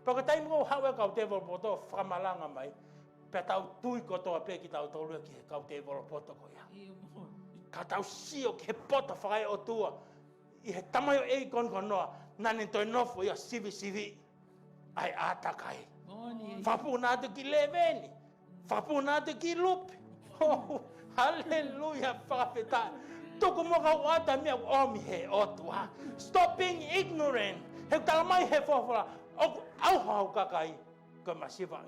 Paka taimi ko hawe kau te poto whamalanga mai. Pe tau tui kotoa pe ki tau tolu ki he kau te poto ko ia. Ka tau sio ki he poto whakai o tua. I he tamayo e kon noa. Nani toi nofo ia sivi. Ai atakai. Whapu nātu ki leveni. Whapu nātu ki lupi. Oh, hallelujah, whakawhetai. Tuku moka wata mea omi he otua. Stop being ignorant. He talamai he Folofola. Oku auhau kakai. Ko masiva.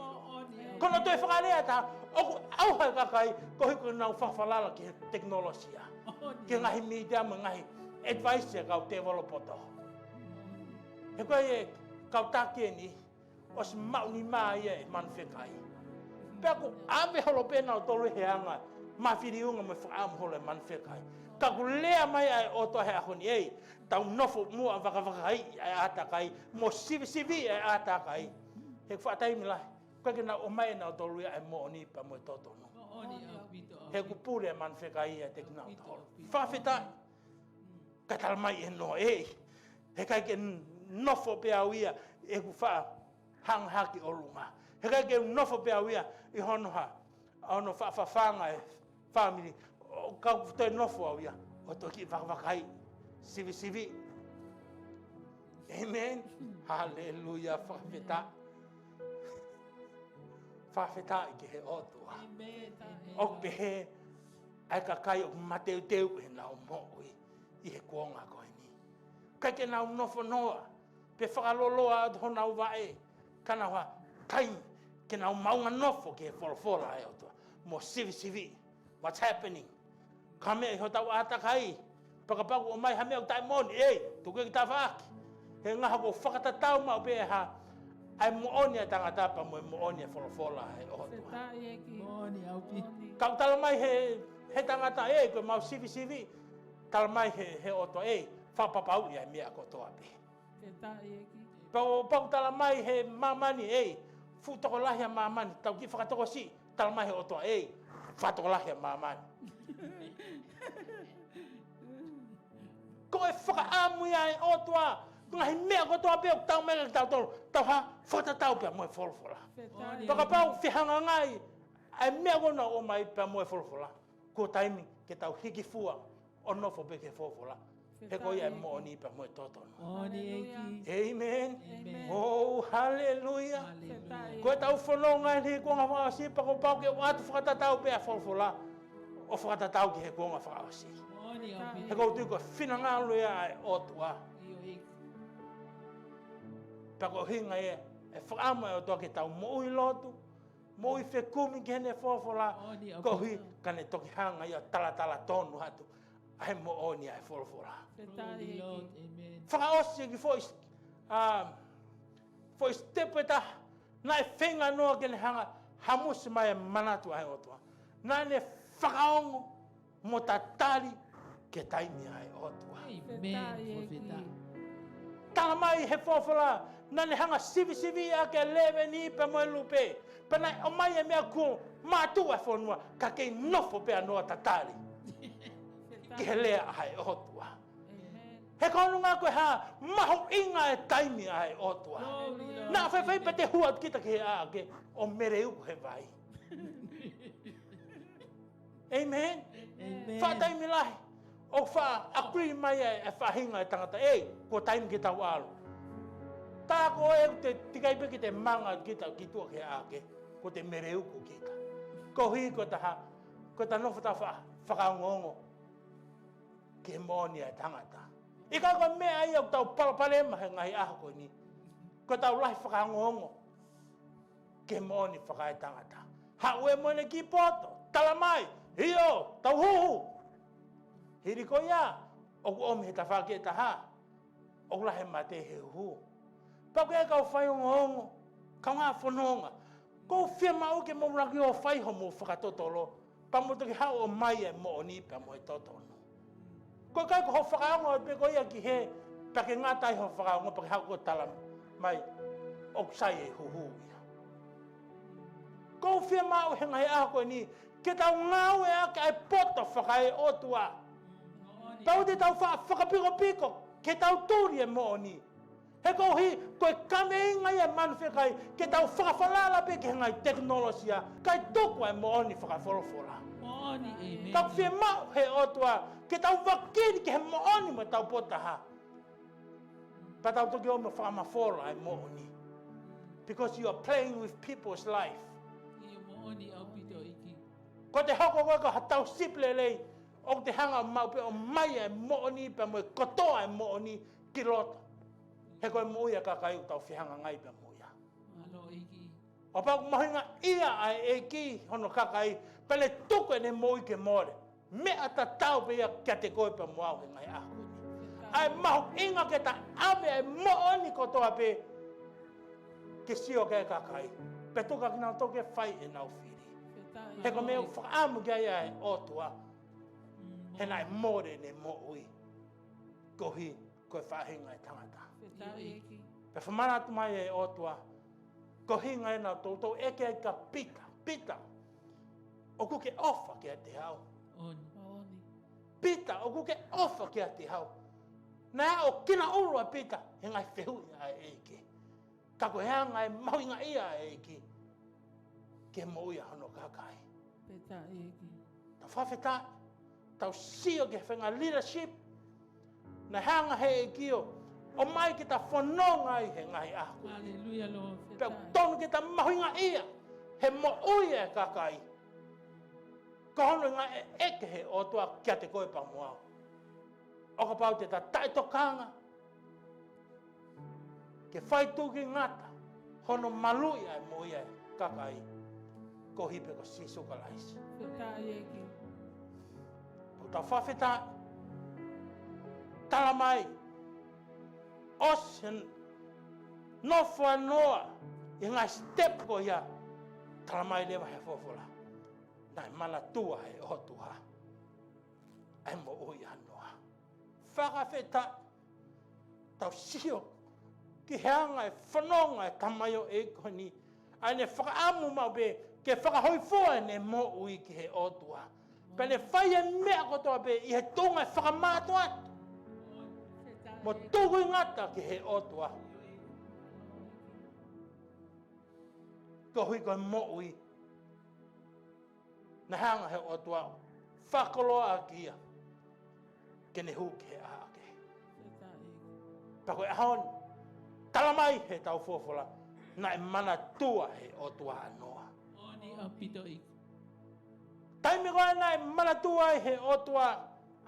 Kono toi whakarea ta. Oku auhau kakai. Ko hiku nau whawhalala ki he teknolosia. Ki ngahi media ma ngahi advice kau te wolopoto. He koe e kau take ni. Os mauni mai e man whekai. Peko ame holo pena o tolu he anga. Mawhiriunga me whakaam holo man whekai. Ka ku lea mai ai o tohe ahoni ei. Tau nofo mua whakawhakai ai atakai. Mo sivi ai atakai. He whaatai milai. Koe ke na o mai na o tolu ia e mo ni pa mo totono. He ku pure man whekai e te kinautolu. Whawhetai. Ka tala mai e no ei. He kai ke nofo pe au ia e ku wha hang haki o lunga. He kai ke nofo pe au ia i hono ha. Ono whawhanga e family. Kau toi nofo au ia. O toki whakawhakai. Sivi. Amen. Hallelujah. Whawhetai. Whawhetai ki he otua. O pehe ai ka kai o mateu teu e nau mo'ui. I he kuonga koe ni. Kai ke nau nofo noa. Pe whakaloloa ad honau wae. Kana hoa kai ke nau maunga nofo ke he Folofola e otua. Mo sivi. What's happening? Ka mea i ho tau atakai. Pakapaku o mai ha mea o tai moni. Ei, tuku e ki ta whaaki. He ngaha ko whakatatau mau pe ha. Ai mooni e tangata pa mo mooni e Folofola e otua. Kau tala mai he tangata e koe mau sivi. Tala mai he oto e whapapau ia mea kotoa pe. Pau tala mai he mamani e futoko lahia mamani. Tau ki whakatoko si. Tala mai he oto e whatoko lahia mamani. Koe whakaamu ia e otoa. Ngahi mea kotoa pe o tau mea ki tau tolu. Tau ha whatatau pe mo e Folofola. Pakapau whihanga ngai. Ai mea kona o mai pe mo e Folofola. Ko taimi ke tau hiki fua. O nofo pe ke Folofola. He koe ia mo ni pe mo e totono. Amen. Oh, hallelujah. Koe tau whanonga ni konga whaasi. Pako pau ke watu whakatatau pe a Folofola. O whakatatau ki he konga whaasi. He koe tui koe whinangalo ia e otua. Pako hinga e whakama e o toa ke tau moui lotu. Moui whekumi ki hene Folofola. Ko hui kane toki hanga ia tala tonu hatu. Ai mo oni ai Folofola. Whakaosi ki foi step eta nai whenga noa kene hanga hamusi mai Manatua ai otua. Nai ne whakaongo mo tatari ke taimi ai otua. Tala mai he Folofola nane hanga sivi a ke leve ni pe mo lupe. Pa nai o mai e mea kuo mātua whanua ka kei nofo pe anoa tatari. Ke lea ai otua. He konunga koe ha maho inga e taimi ai otua. Nā whaiwhai pa te huat kita ke a ke o mereu he vai. Amen. Whataimi lahi. O wha akuri mai e whahinga e tangata. Ei, ko taimi ki tau alo. Tā ko e te tikaipe ki te manga kita ki tua ke a ke. Ko te mereu ko kita. Ko hui ko ta nofo ta whakaongongo. Ke moni e tangata. Ika ko mea ia o tau palapalema he ngahi aho koe ni. Ko tau lahi whakaongongo. Ke moni whakae tangata. Ha ue mone ki poto. Tala mai. Hio. Tau huhu. Hiri ko ia. Oku omi he ta whake ta ha. Oku lahi mate he hu. Pako e kau whaiongongo. Kau ngā whanonga. Ko whia mau ke mauraki o whaiho mo whakatotolo. Pamoto ki hao o mai e mo o nipa mo e totono. Ko kai ko ho whakaongo pe ko ia ki he pake ngātai ho whakaongo pake hao ko tala mai o sai e huhu ia. Ko fia mau he ngai a ko ni ke tau ngau e aka e poto whakai o tua. Tau te tau whakapiko ke tau turi e mo ni. He ko hi koe Kaveinga e manwhekai ke tau whakawhalala pe ke ngai teknolosia kai toko e mo ni Folofola. Tau fia mau he o tua ke tau wakiri ke he mo ni mo tau potaha. Pa tau toki o me whakamawhora e mo ni. Because you are playing with people's life. Ko te hoko koe ka hatau siple lei o te hanga mau pe o mai e mo ni pe mo kotoa e mo ni ki loto. He koe mo ia kakai u tau whihanga ngai pe mo ia. O pa mahinga ia ai e ki hono kakai pele tuku e ne mo i ke more. Me ata tau pe ia kia te koe pe mo au he ngai ako ni. Ai mahu inga ke ta ave e mo ni kotoa pe ke sio ke kakai. Pe tuka ki nau toke whai e nau whiri. He ko mea whaamu kia ia e otua. He nai more ne mo ui. Kohi koe whahinga e tangata. Pe whamana atu mai e otua. Kohi ngai nau tautou eke ai ka pita. O kuke ofa kia te hau. Pita o kuke ofa kia te hau. Nā o kinautolu a pita he ngai whehui a eke. Ka koe hea ngai mahuinga ia a eke. Ke mo ia hono kakai. Ta whawheta, tau sio ke whenga leadership, na hanga he e kio, o mai ki ta whanonga i he ngai ako. Aleluia, Lord. Pea tonu ki ta mahuinga ia, he mo uia e kakai. Ko hono ngā e eke he o tua kia te koe pa moao. O ka pau te ta taitokanga, ke whaituki ngata, hono maluia e mo ia e kakai. Ko hipe ko sisuka laisi. Ta whawheta, tala mai, ocean, no whanoa, i ngai step ko ia, tala mai lewa he Folofola. Nai Manatua he otua, ai mo ui anoa. Whakawheta, tau sio, ki heanga e whanonga e tamayo e koni, ai ne whakaamu mau be, ke whakahoifoa ne mo ui ki he otua. Pene whai e mea kotoa pe i he tonga e whakamato atu. Mo tuku ngata ki he otua. Ko hui koe mo ui. Na hanga he otua. Whakoloa a kia. Ke ne hu ki he aake. Pa koe ahon. Talamai he tau Folofola. Na e Manatua he otua anoa. Taimi koe nai Manatua he otua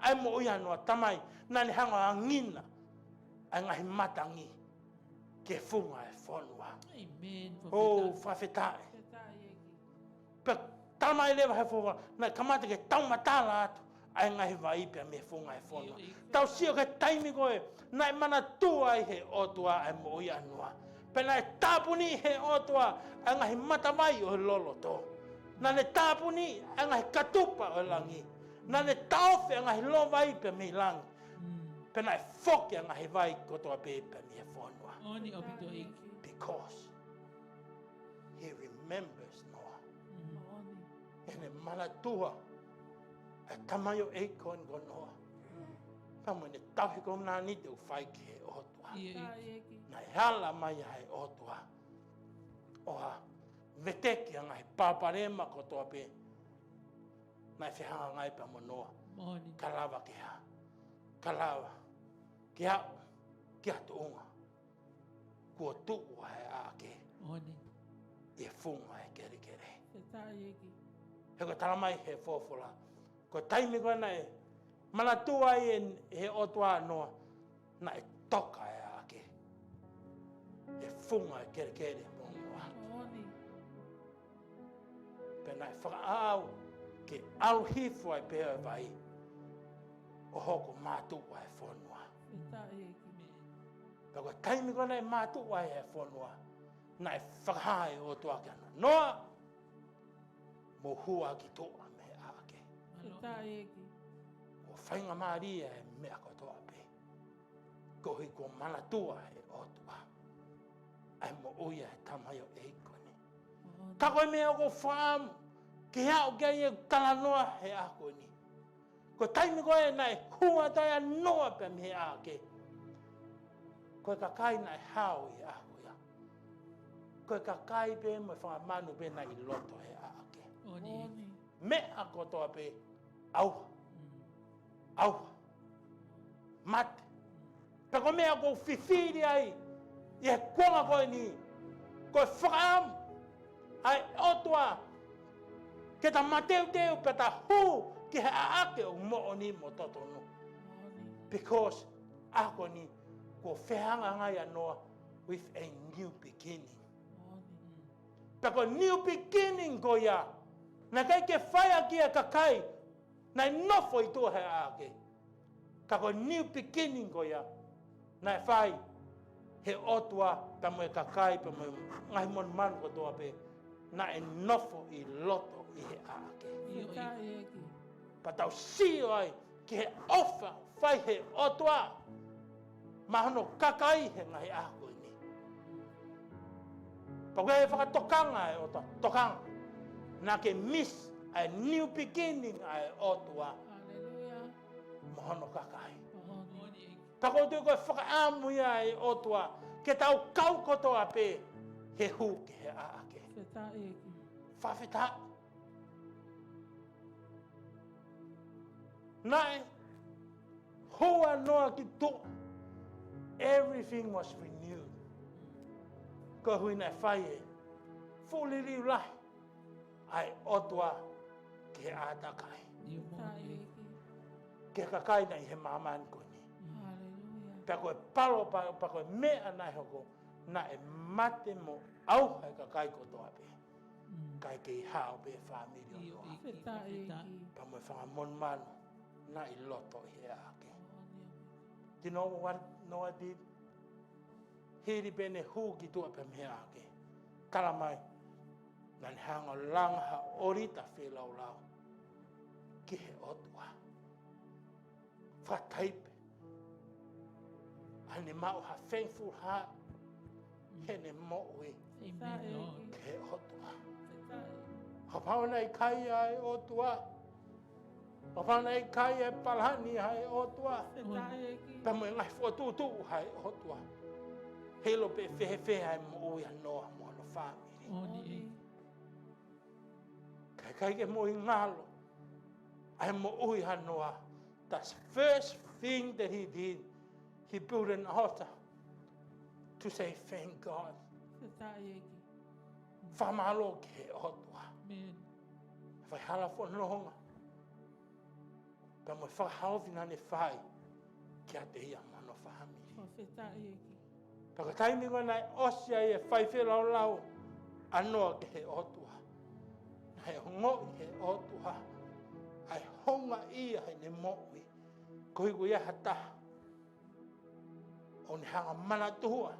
ai mo ui anoa tamai na ni hanga a ngina ai ngahi matangi ke funga e whanua. O whawhetae. Pe tamai lewa he Folofola na kamata ke taumatala atu ai ngahi waipe me funga e whanua. Tau sio ke taimi koe nai Manatua he otua ai mo ui anoa. Pe nai tapuni he otua ai ngahi matawai o lolo to. Na ne tāpuni, a ngai katupa o langi. Na ne taofe a ngai lovai pe me langi. Pe nai whoki a ngai vai kotoa pe me whanua. Because he remembers Noah. E ne Manatua, e tamayo e koen ko Noah. Pamo ne tauhi ko mna ni te u whai ki he otua. Na e hala mai hai otua. Oha. Veteki a ngai paparema kotoa pe. Nai whihanga ngai pa monoa. Kalawa ki ha. Kalawa. Ki hau. Ki hatu unga. Kua tuu hai ake. E funga e kere kere. He ko talamai he Folofola. Ko taimi koe nai Manatua he otua noa. Na e toka e ake. E funga e kere kere. Nai whakaau ke aluhifo ai pēo e vai o hoko mātua e whanua. Pako taimi kona e mātua e whanua nai whakahae o tua ki ana. Noa, mo hua ki toa me ake. O whainga maaria e mea ko toa pe. Ko hui ko Manatua e o tua. ai mo uia he tamayo e koni. Ka koe mea ko whaamu, ki hao kia ia kalanoa he a koni. Ko taimi koe nai hua tai anoa pe me a ke. Koe ka kai nai hao i a koe. Koe ka kai pe mo whangamanu pe nai loto he a ke. Me a kotoa pe au. Au. Mate. Pe ko mea ko whiwhiri ai. I he kuanga koe ni. Koe whakaamu. Ai otua. Ke ta mateu teu pe ta hu. Ki he aake o mo ni mo totonu. Because ako ni ko whehanga ngai anoa with a new beginning. Pero new beginning ko ya. Na kai ke whaia ki e kakai. Na nofo i tua he aake. Kako new beginning ko ya. Na whai he otua ta mo e kakai pa mo ngai mon man ko toa pe. Na e nofo i loto i he aake. Pa tau sio ai ki he ofa whai he otua. Mahano kakai he ngai ako ni. Pa koe he whakatokanga e otua. Tokanga. Na ke miss a new beginning ai otua. Mahano kakai. Pa koe tui koe whakaamu ia e otua. Ke tau kau kotoa pe he hu ki he aake. Whawhita. Nai, hoa noa ki to. Everything was renewed. Ko hui nai whai e. Fulili lai. Ai otua ke atakai. Ke kakai nei he maman ko ni. Pa koe palo pa koe mea nai hoko. Na e mate mo au hai kakai kotoa pe. Kai ke i hao pe whamiri o noa. Pa mo whangamon manu. Na i loto i he ake. Do you know what Noah did? Hiri pene hu ki tua pe me ake. Kala mai. Nan hanga langa ha orita whelau lau. Ki he otua. Whataipe. Ane mau ha thankful heart. Hene mo'we. Ki he otua. Hapauna i kai ai otua. Hapauna i kai ai palhani hai otua. Pamo i ngai whotutu hai otua. Helo pe whehe ai mo'we anoa mo no whamiri. Kai ke mo i ngalo. Ai mo'we anoa. That's first thing that he did. He built an altar to say thank God. Whamalo ki he otua. Whai hala whanonga. Pa mo whakahauwhi nane whai kia te ia mano whahamiri. Pa ka taimi ngā nai osia i e whai whelau lau anoa ki he otua. Nai hongo i he otua. Ai honga ia he ne mo'i. Kohi ko ia hataha. O ni hanga Manatua.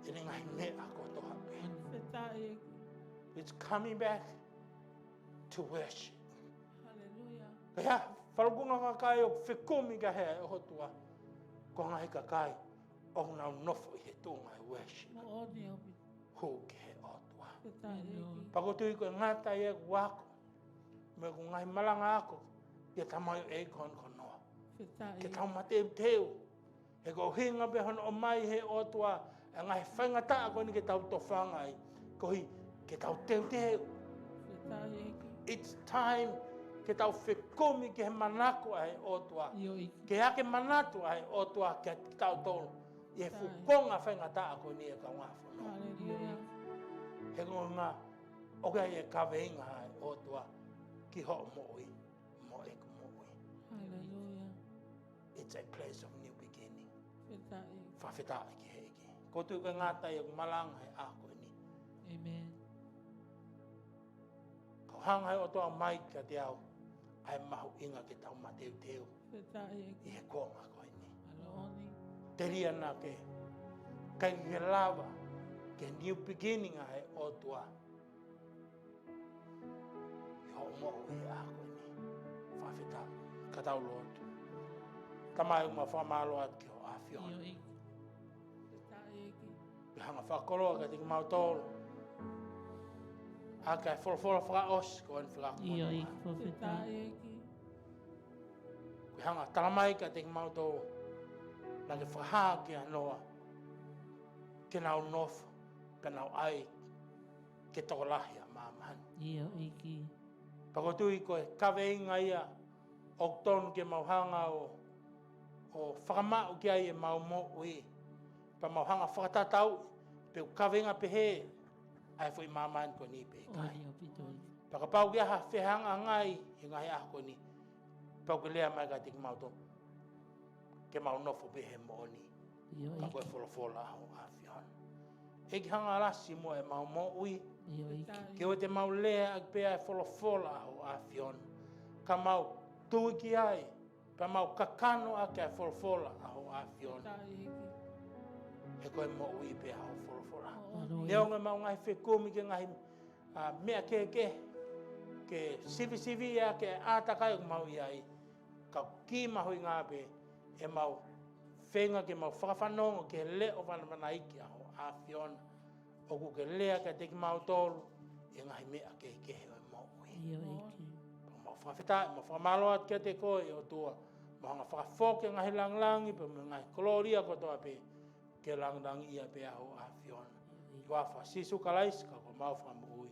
I ni ngai mea kotoha pe. It's coming back to worship. Kaya, whalagunga ngā kai o whekumi ka hea e hotua. Ko ngai ka kai o ngā nofo i he tūnga e worship. Hu ki he otua. Pakotui ko ngāta e wako. Me ko ngai malanga ako. Ia tamayo e kon konoa. Ke tau mateu teu. E ko hinga pe hono o mai he otua. E ngai whaingata ako ni ke tau tofanga ai. Ko hi ke tau teu teu. It's time ke tau whekumi ke he manako ai otua. Ke hake manatu ai otua ke tau tolu. I he fukonga whaingata ako ni e ka ngāwhono. He ngā oka i e Kaveinga ai otua. Ki ho mo'i. Mo'i ku mo'i. It's a place of new beginning. Whawhita ki heki. Ko tu ka ngāta i malanga ai ako ni. Amen. Ko hangai o toa mai ka te au. Ai mahu inga ke tau mateu teu. I he konga koe ni. Te ria nā ke. Kai ke lava. Ke new beginning ai o toa. I ho mo i a koe ni. Whawhita. Ka tau lotu. Tamai uma whamalo at ki ho a whiona. hanga whakoroa ka te mautolo. Aka Folofola whakaos ko an whakakoa. Ia i whawhetai. Ko hanga talamai ka te mautolo. Nake whaha ki anoa. Ke nau nofa. Ka nau ai. Ke tokolahi a māmahan. Ia iki. Pakotui koe Kaveinga ia. O tonu ke mauhanga o whakamau ki ai e mau mo ui. Pa mauhanga whakatatau. Pe Kaveinga pehe. Ai fwoi māmahan ko ni pe kai. Ia pitoi. Pakapau ki aha whehanga ngai. I ngai aha ko ni. Pau ke lea mai ka tiki mauto. Ke mau nofo pehe mo ni. Ia Ka koe Folofola aho a whihana. Eki hanga lasi mo e mau mo ui. Ia iki. Ke o te mau lea ak pea e Folofola aho a whihana. Ka mau tui ki ai. Pa mau kakano ake e Folofola aho a whihana. He koe mo ui pea aho Folofola. Neo ngai mau ngai whekumi ke ngai mea ke sivi ke ātakai o mau iai. Ka ki mahui ngā pe e mau whenga ke mau whakawhanonga ke le o whanamana iki aho a whiona. O ku ke lea ka teki mau tolu e ngai mea ke o mau ui. Ia iki. Pa mau whakawhetai, mau whakamaloa ke te koe o tua. Mau hanga whakawhoke ngai langlangi pa ngai koloria kotoa pe ke langlangi ia pe aho a whiona. Kua whasisu kalais ka ko mau whakamui.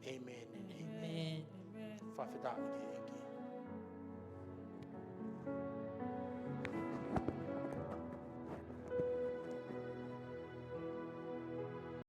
Amen and amen. Whawhetai ke eki.